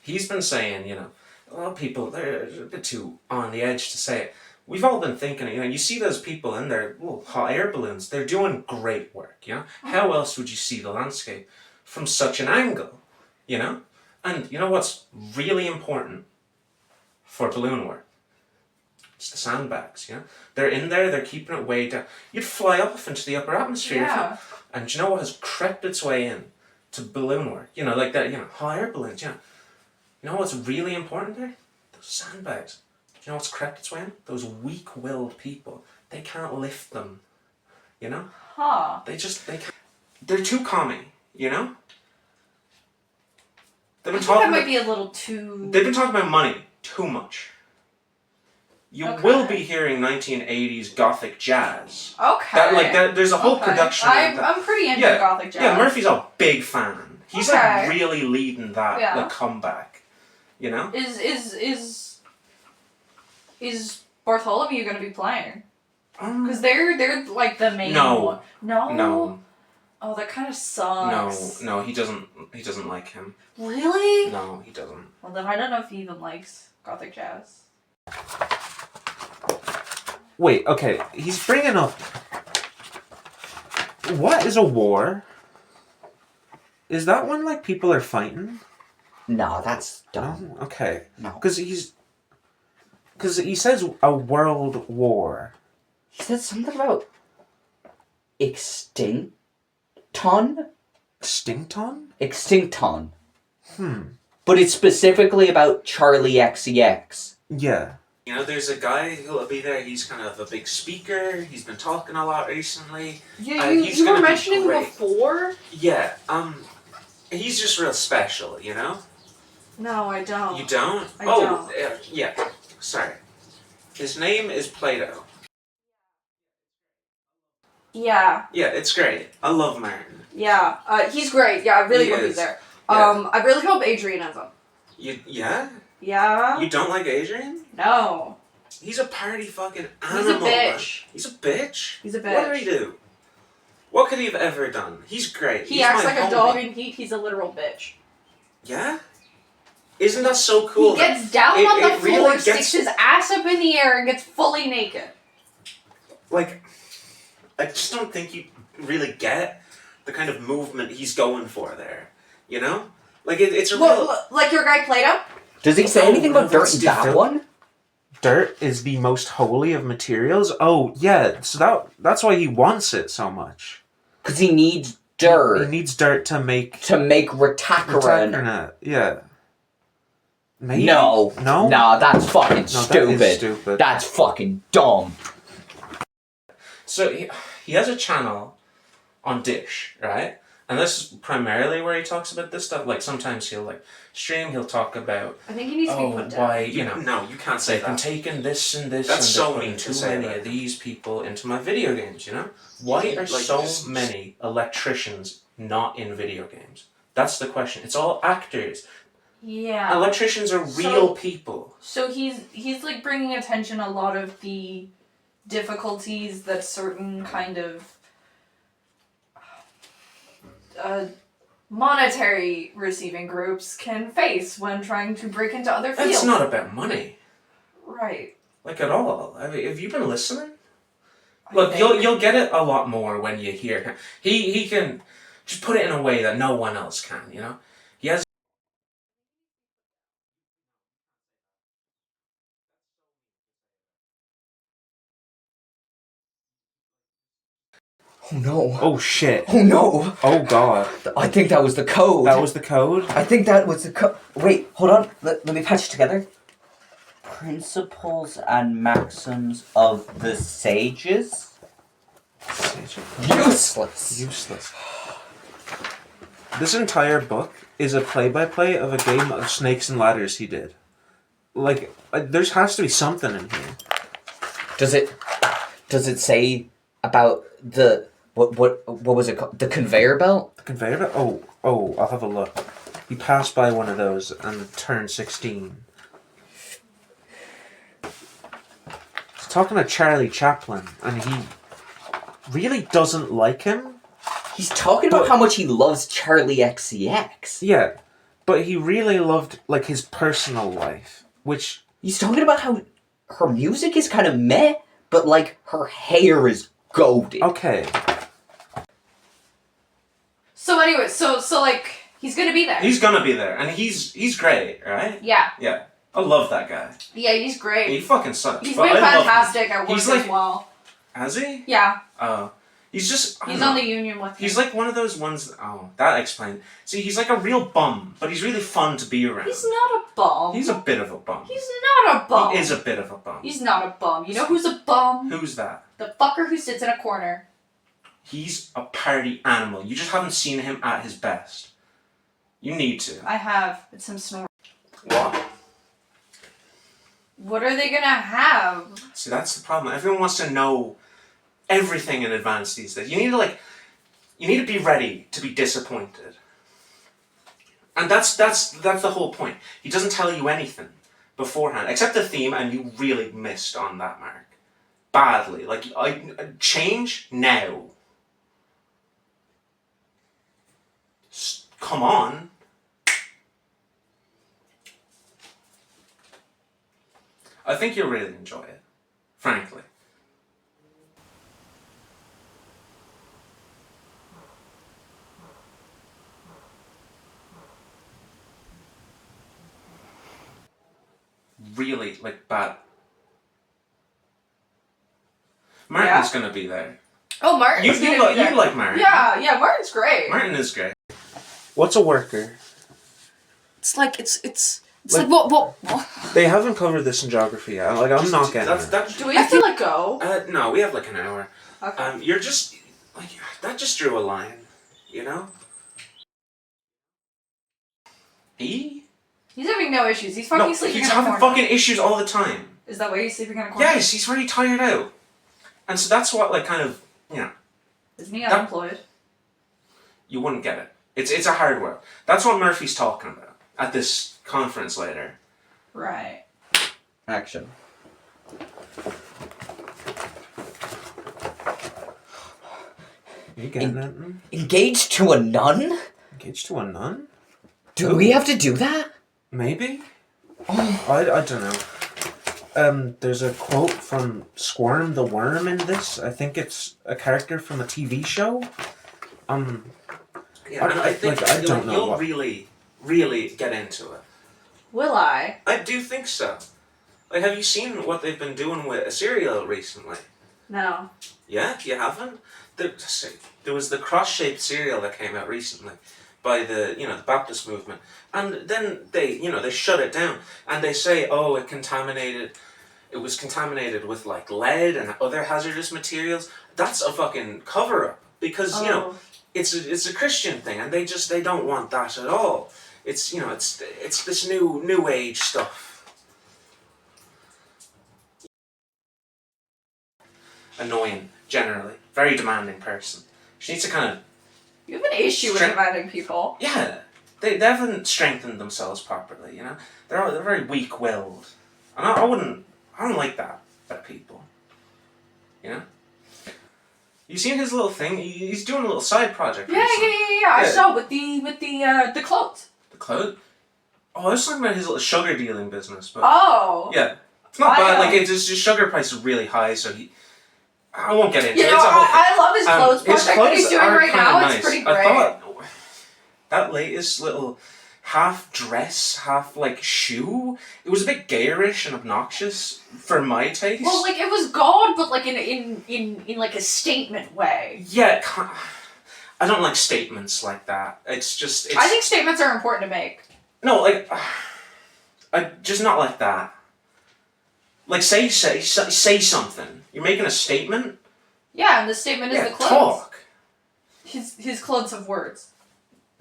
He's been saying, you know, a lot of people, they're a bit too on the edge to say it. We've all been thinking, you know, you see those people in their little hot air balloons, they're doing great work, you know? How else would you see the landscape from such an angle, you know? And you know what's really important for balloon work? It's the sandbags, you know? They're in there, they're keeping it way down. You'd fly off into the upper atmosphere. Yeah. And you know what has crept its way in to balloon work? You know, like that, you know, hot air balloons, you know? You know what's really important there? Those sandbags. You know what's crept its way in? Those weak-willed people. They can't lift them You know? Huh. They're too commie, you know? I think that might be a little too... They've been talking about money too much. You will be hearing 1980s gothic jazz. Okay. There's a whole production. I'm pretty into gothic jazz. Yeah, Murphy's a big fan. He's Okay. like really leading that Yeah. like comeback. You know? Is Bartholomew gonna be playing? Because they're like the main No. one. No. No. Oh, that kind of sucks. No, he doesn't like him. Really? No, he doesn't. Well, then I don't know if he even likes gothic jazz. Wait, okay, he's bringing up... What is a war? Is that when, like, people are fighting? No, that's dumb. No? Okay. No. Because he says a world war. He said something about extincton? Extincton? Extincton. But it's specifically about Charlie XCX. Yeah. You know, there's a guy who'll be there. He's kind of a big speaker. He's been talking a lot recently. Yeah, he's you gonna were be mentioning great. before? Yeah, he's just real special, you know? No, I don't. You don't? I don't. Yeah. Sorry. His name is Plato. Yeah. Yeah, it's great. I love Martin. Yeah. He's great. Yeah, I really He hope he's is. there. Yeah. I really hope Adrian ends up. Yeah? Yeah? You don't like Adrian? No. He's a party fucking He's a animal. bitch. He's a bitch? He's a What did bitch. he do? What could he have ever done? He's great. He He's acts my like a homie. dog in heat. He's a literal bitch. Yeah? Isn't that so cool? He gets down on the it really floor, gets- sticks his ass up in the air, and gets fully naked. Like, I just don't think you really get the kind of movement he's going for there. You know? Like, it's a real... Like your guy Plato? Does he say anything about dirt in that one? Dirt is the most holy of materials? Oh, yeah, so that's why he wants it so much. Because he needs dirt. He needs dirt to make... Retacarin. Yeah. Maybe? No. No? Nah, that's fucking That stupid. is stupid. That's fucking dumb. So, he has a channel on Dish, right? And this is primarily where he talks about this stuff. Like, sometimes he'll, like, stream, he'll talk about... I think he needs to be put down. why, you know... No, you can't say I've been that. taking this and this That's and so putting mean to too say many that. of these people into my video games, you know? Why Yeah, are like, so just- many electricians not in video games? That's the question. It's all actors. Yeah. Electricians are real people. So he's like bringing attention a lot of the difficulties that certain kind of monetary receiving groups can face when trying to break into other fields. It's not about money. Right. Like, at all. I mean, have you been listening? Look, you'll get it a lot more when you hear him. He can just put it in a way that no one else can, you know? He has... Oh no. Oh shit. Oh no. Oh god. I think that was the code. That was the code? I think that was the code. Wait, hold on. Let me patch it together. Principles and maxims of the sages? Useless. Useless. This entire book is a play-by-play of a game of Snakes and Ladders he did. Like, there has to be something in here. Does it say about the what was it called? The conveyor belt? The conveyor belt? Oh, I'll have a look. He passed by one of those and turned 16. He's talking to Charlie Chaplin, and he really doesn't like him. He's talking about how much he loves Charlie XCX. Yeah, but he really loved, like, his personal life, which... He's talking about how her music is kind of meh, but, like, her hair is goated. Okay. So anyway, so like he's gonna be there. He's gonna be there, and he's great, right? Yeah. Yeah. I love that guy. Yeah, he's great. He fucking sucks. He's but been I love him. fantastic at work He's like, as well. Has he? Yeah. He's just... I He's don't on know. the union with He's me. like one of those ones... Oh, that explains... See, he's like a real bum, but he's really fun to be around. He's not a bum. He's a bit of a bum. He's not a bum. He is a bit of a bum. He's not a bum. You know who's a bum? Who's that? The fucker who sits in a corner. He's a party animal. You just haven't seen him at his best. You need to. I have. It's him snoring. What? What are they gonna have? See, that's the problem. Everyone wants to know everything in advance these days. You need to be ready to be disappointed. And that's the whole point. He doesn't tell you anything beforehand, except the theme, and you really missed on that mark. Badly. Like, change now. Come on. I think you'll really enjoy it, frankly. Really, like, bad. Martin's gonna be there. Oh, Martin's gonna be there. You like Martin. Yeah, Martin's great. Martin is great. What's a worker? It's like what? They haven't covered this in geography yet. Like, I'm not getting it. Do we have to let go? No, we have like an hour. Okay. You're just like that. Just drew a line, you know. He's having no issues. He's fucking sleeping he's in a having corner. fucking issues all the time. Is that why he's sleeping in a corner? Yes, he's very tired out, and so that's what like kind of Isn't he unemployed? You wouldn't get it. It's a hard world. That's what Murphy's talking about at this conference later. Right. Action. You getting it? Engaged to a nun? Engaged to a nun? Do we have to do that? Maybe. I don't know. There's a quote from Squirm the Worm in this. I think it's a character from a TV show. Yeah, and I think you'll really, really get into it. Will I? I do think so. Like, have you seen what they've been doing with a cereal recently? No. Yeah, you haven't? There was the cross-shaped cereal that came out recently by the Baptist movement, and then they shut it down, and they say, oh, it was contaminated with like lead and other hazardous materials. That's a fucking cover-up because it's a Christian thing, and they don't want that at all. It's this new age stuff. Annoying, generally. Very demanding person. She needs to kind of... You have an issue with demanding people. Yeah. They haven't strengthened themselves properly, you know? They're very weak-willed. And I don't like that about people. You know? You seen his little thing? He's doing a little side project Yeah. I saw with the clothes. The clothes? Oh, I was talking about his little sugar dealing business. But Oh. yeah. It's not bad. Like, it's just sugar price is really high, so I won't get into it. I love his clothes project that he's doing right now. Nice. It's pretty great. I thought that latest little half dress, half like shoe, it was a bit gayerish and obnoxious for my taste. Well, like it was God, but like in like a statement way. Yeah, I don't like statements like that. I think statements are important to make. No, like I just not like that. Like say something. You're making a statement. Yeah, and the statement is the clothes. Talk. His clothes have words.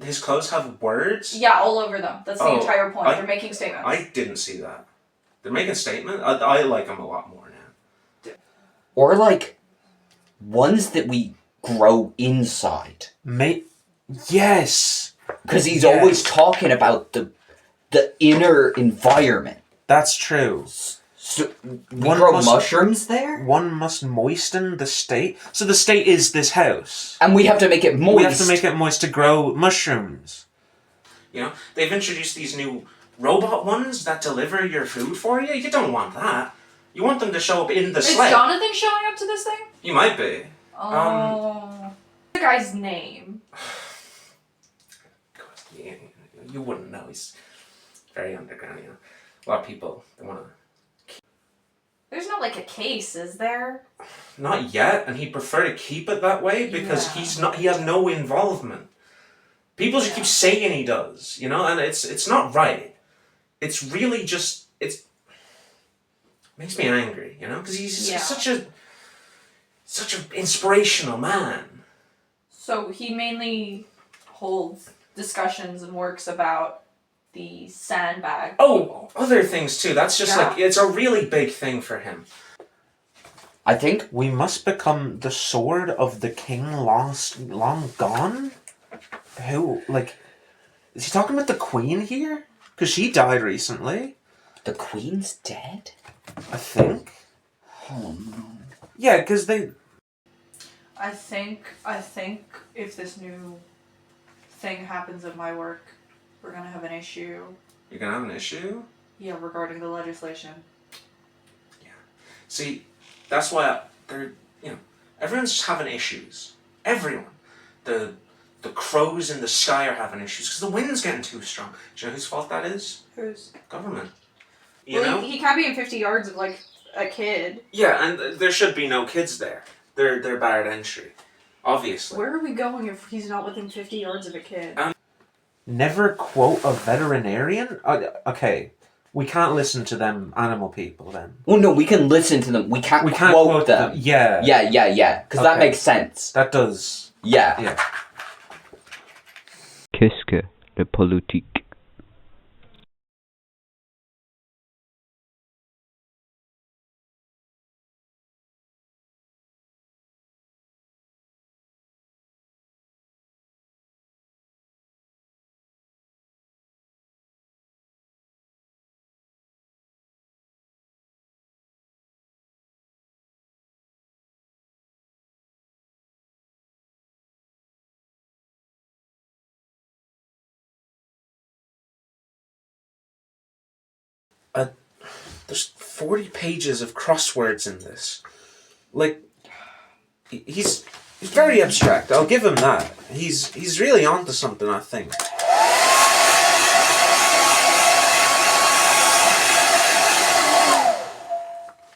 His clothes have words? Yeah, all over them. That's the entire point. They're making statements. I didn't see that. They're making statements? I like them a lot more now. Or like ones that we grow inside. Yes! Because he's always talking about the inner environment. That's true. So we grow mushrooms there? One must moisten the state. So the state is this house. And we have to make it moist. We have to make it moist to grow mushrooms. You know, they've introduced these new robot ones that deliver your food for you. You don't want that. You want them to show up in the sled. Is Jonathan showing up to this thing? You might be. Oh. The guy's name. You wouldn't know. He's very underground, you know. A lot of people, they want to... There's not like a case, is there? Not yet, and he'd prefer to keep it that way because he has no involvement. People just keep saying he does, you know, and it's not right. It's really just, it makes me angry, you know, because he's such an inspirational man, So he mainly holds discussions and works about the sandbag. Oh, other things too. That's just Yeah. like, it's a really big thing for him. I think we must become the sword of the king long gone? Who, like, is he talking about the queen here? Because she died recently. The queen's dead? I think. Oh no. Yeah, because they... I think if this new thing happens at my work, we're gonna have an issue. You're gonna have an issue? Yeah, regarding the legislation. See, that's why everyone's just having issues. Everyone. The crows in the sky are having issues because the wind's getting too strong. Do you know whose fault that is? Whose? Government. You know? He can't be in 50 yards of, like, a kid. Yeah, and there should be no kids there. They're barred entry. Obviously. Where are we going if he's not within 50 yards of a kid? Never quote a veterinarian? Okay, we can't listen to them animal people then. Well, no, we can listen to them. We can't quote them. Yeah. Yeah. Because that makes sense. That does. Yeah. Qu'est-ce que le politique? There's 40 pages of crosswords in this. Like, he's very abstract. I'll give him that. He's really onto something, I think.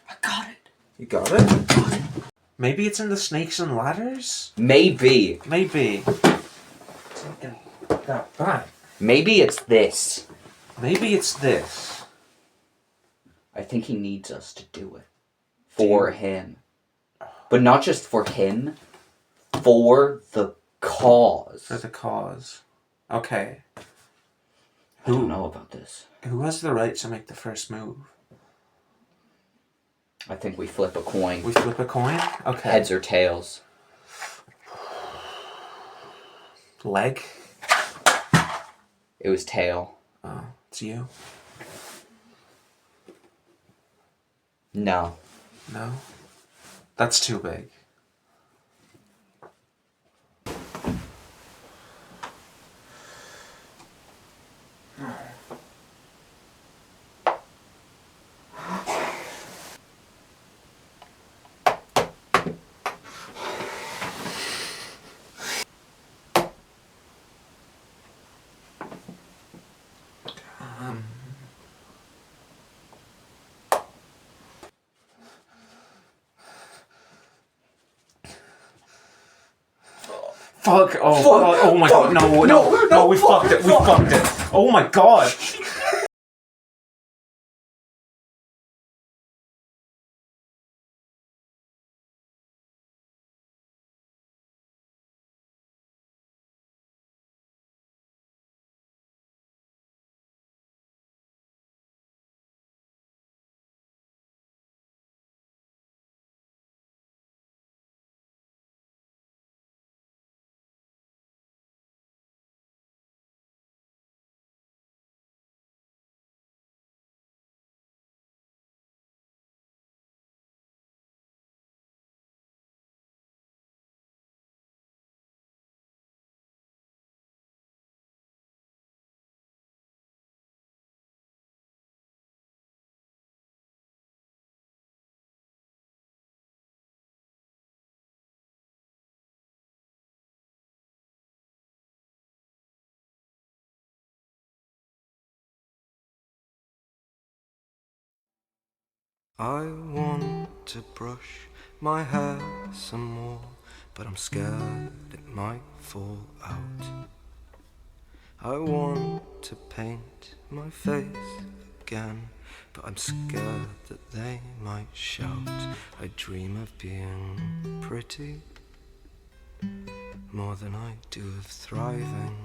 I got it. You got it? Maybe it's in the Snakes and Ladders? Maybe. That bad. Maybe it's this. Maybe it's this. I think he needs us to do it. For him. But not just for him. For the cause. For the cause. Okay. I don't know about this. Who has the right to make the first move? I think we flip a coin. We flip a coin? Okay. Heads or tails. Leg? It was tail. Oh, it's you? No. No? That's too big. Fuck! Oh my god! No! We fucked it! We fucked it! Oh my god! I want to brush my hair some more, but I'm scared it might fall out. I want to paint my face again, but I'm scared that they might shout. I dream of being pretty. more than I do of thriving,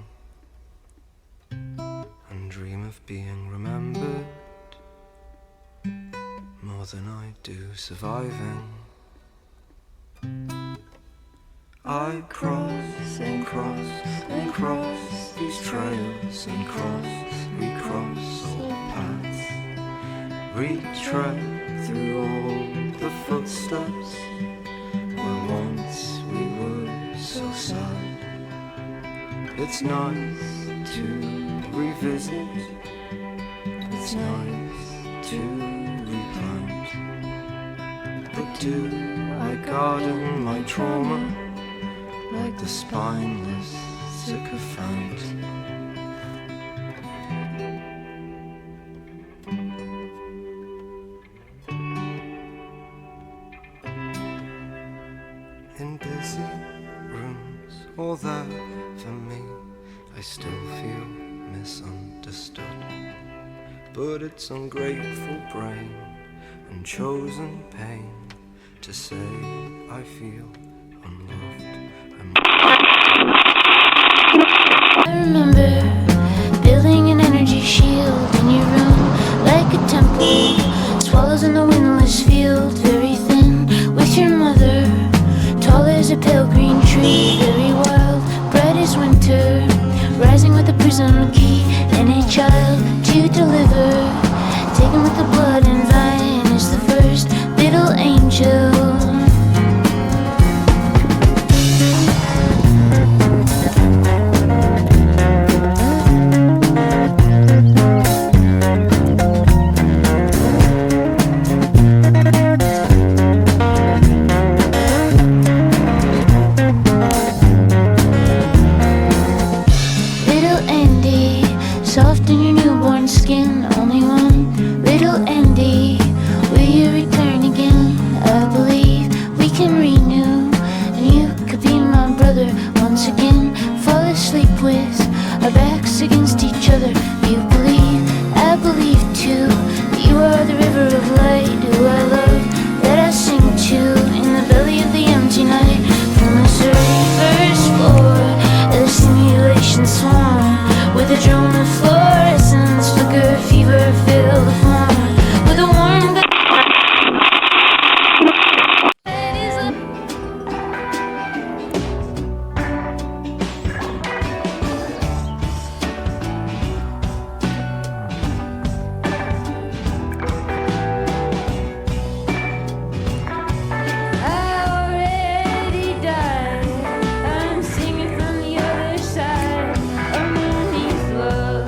and dream of being remembered more than I do surviving. I cross and cross and cross these trails and recross all paths, retread through all the footsteps where once we were so sad. It's nice to revisit, it's nice to replant, but do I garden my trauma like the spineless sycophant? In busy rooms, all that for me, I still feel misunderstood. But it's ungrateful brain and chosen pain to say I feel unloved. I remember building an energy shield in your room like a temple, swallows in the windless field, very thin with your mother, tall as a pale green tree, very wild, bright as winter, rising with a prism key and a child to deliver, taken with the blood and vine is the first little angel. Love.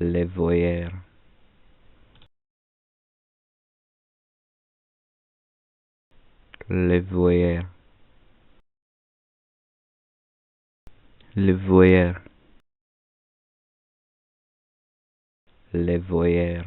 Le voyeur. Le voyeur. Le voyeur. Le voyeur.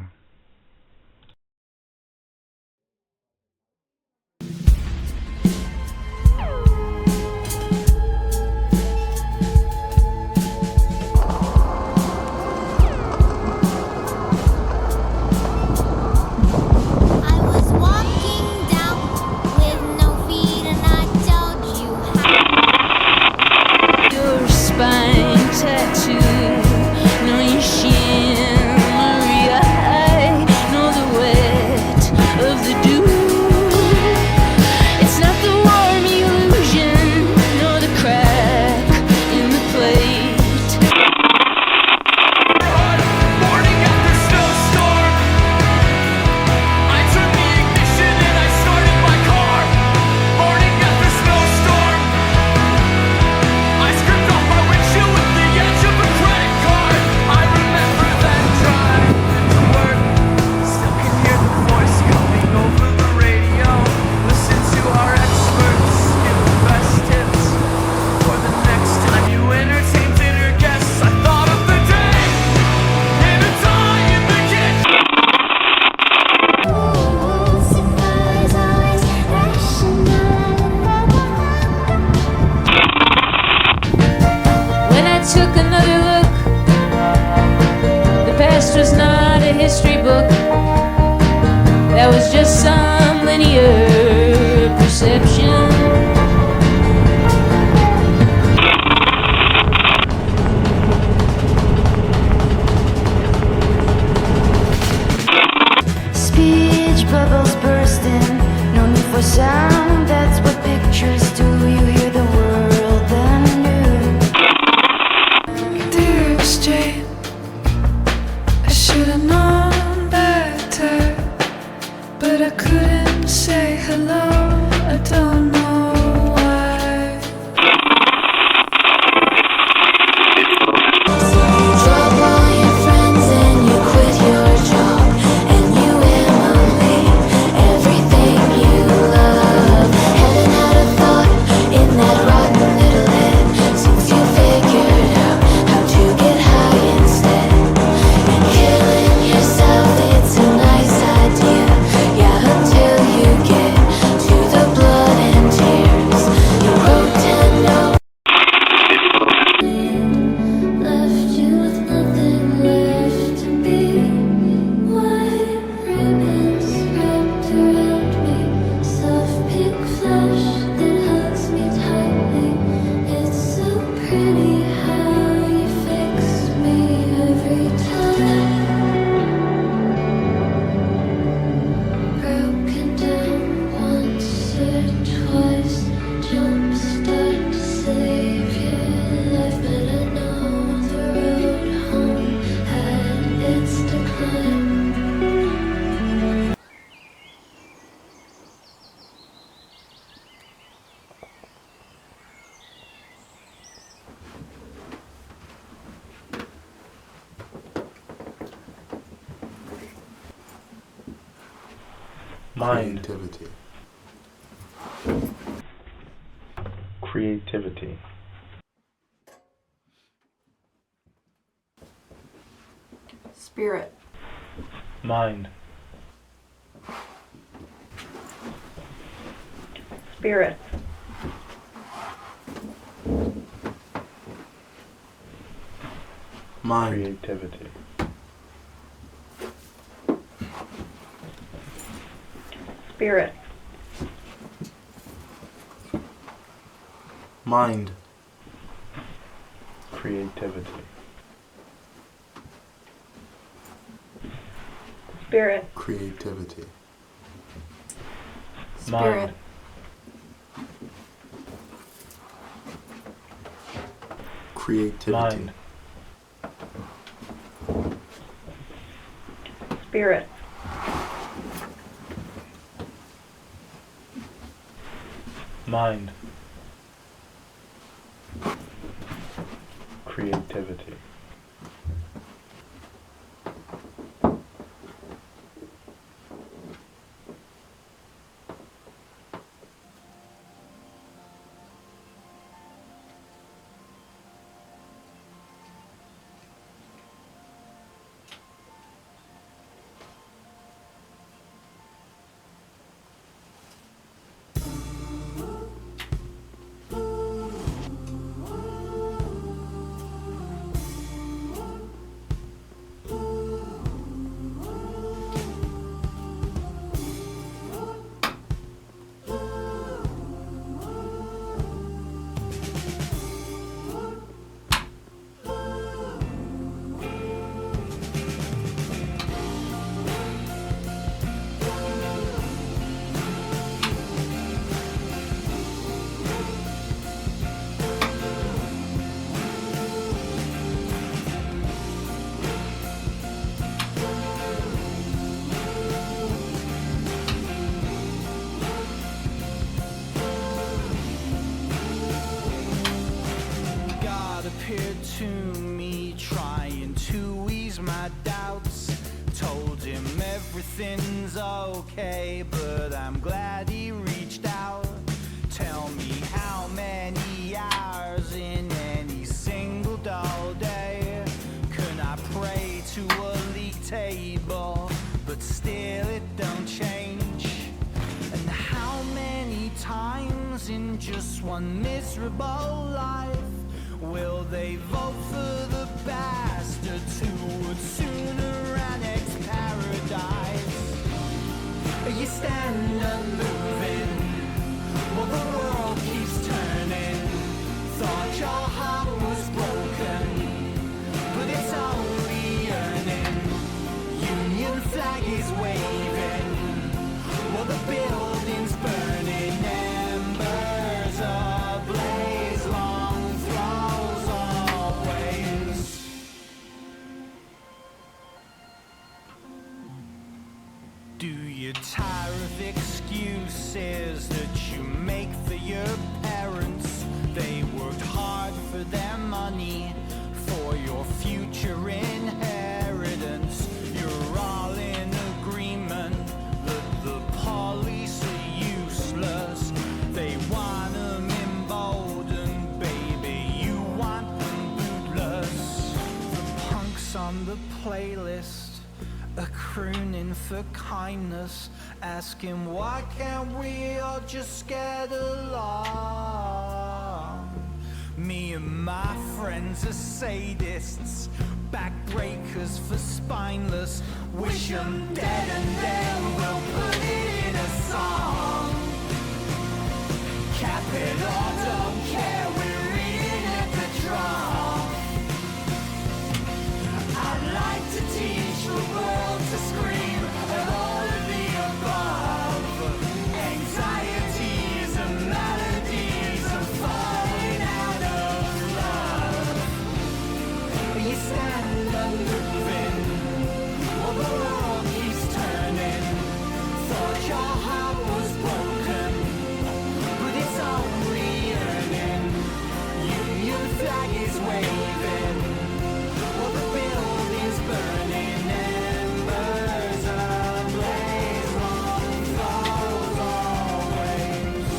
Mind. Creativity. Creativity. Spirit. Mind. Spirit. Mind. Creativity. Spirit. Mind. Creativity. Spirit. Creativity. Spirit. Creativity. Mind. Spirit. Mind. Creativity. okay, but I'm glad he reached out. Tell me how many hours in any single dull day can I pray to a league table, but still it don't change? And how many times in just one miserable life will they vote for the bastards who would sooner annex paradise? You stand unmoving while the world keeps turning. Thought your heart was broken, but it's only yearning. Union flag is waving while the building's burning. Embers ablaze, long throws always. Do you tire of excuses that you make for your parents? They worked hard for their money, for your future inheritance. You're all in agreement that the police are useless. They want them emboldened, baby, you want them bootless. The punks on the playlist are crooning for kindness, asking why can't we all just get along? Me and my friends are sadists, backbreakers for spineless. Wish 'em dead and then we'll put it in a song. Capital don't care, we're reading at the drop. I'd like to teach the world to scream at all of the above. Anxieties and maladies are falling out of love. You stand unmoving while the world keeps turning. Thought your heart was broken, but it's only yearning. Union flag is waving while the building's burning. Embers ablaze, long throws always.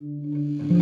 Thank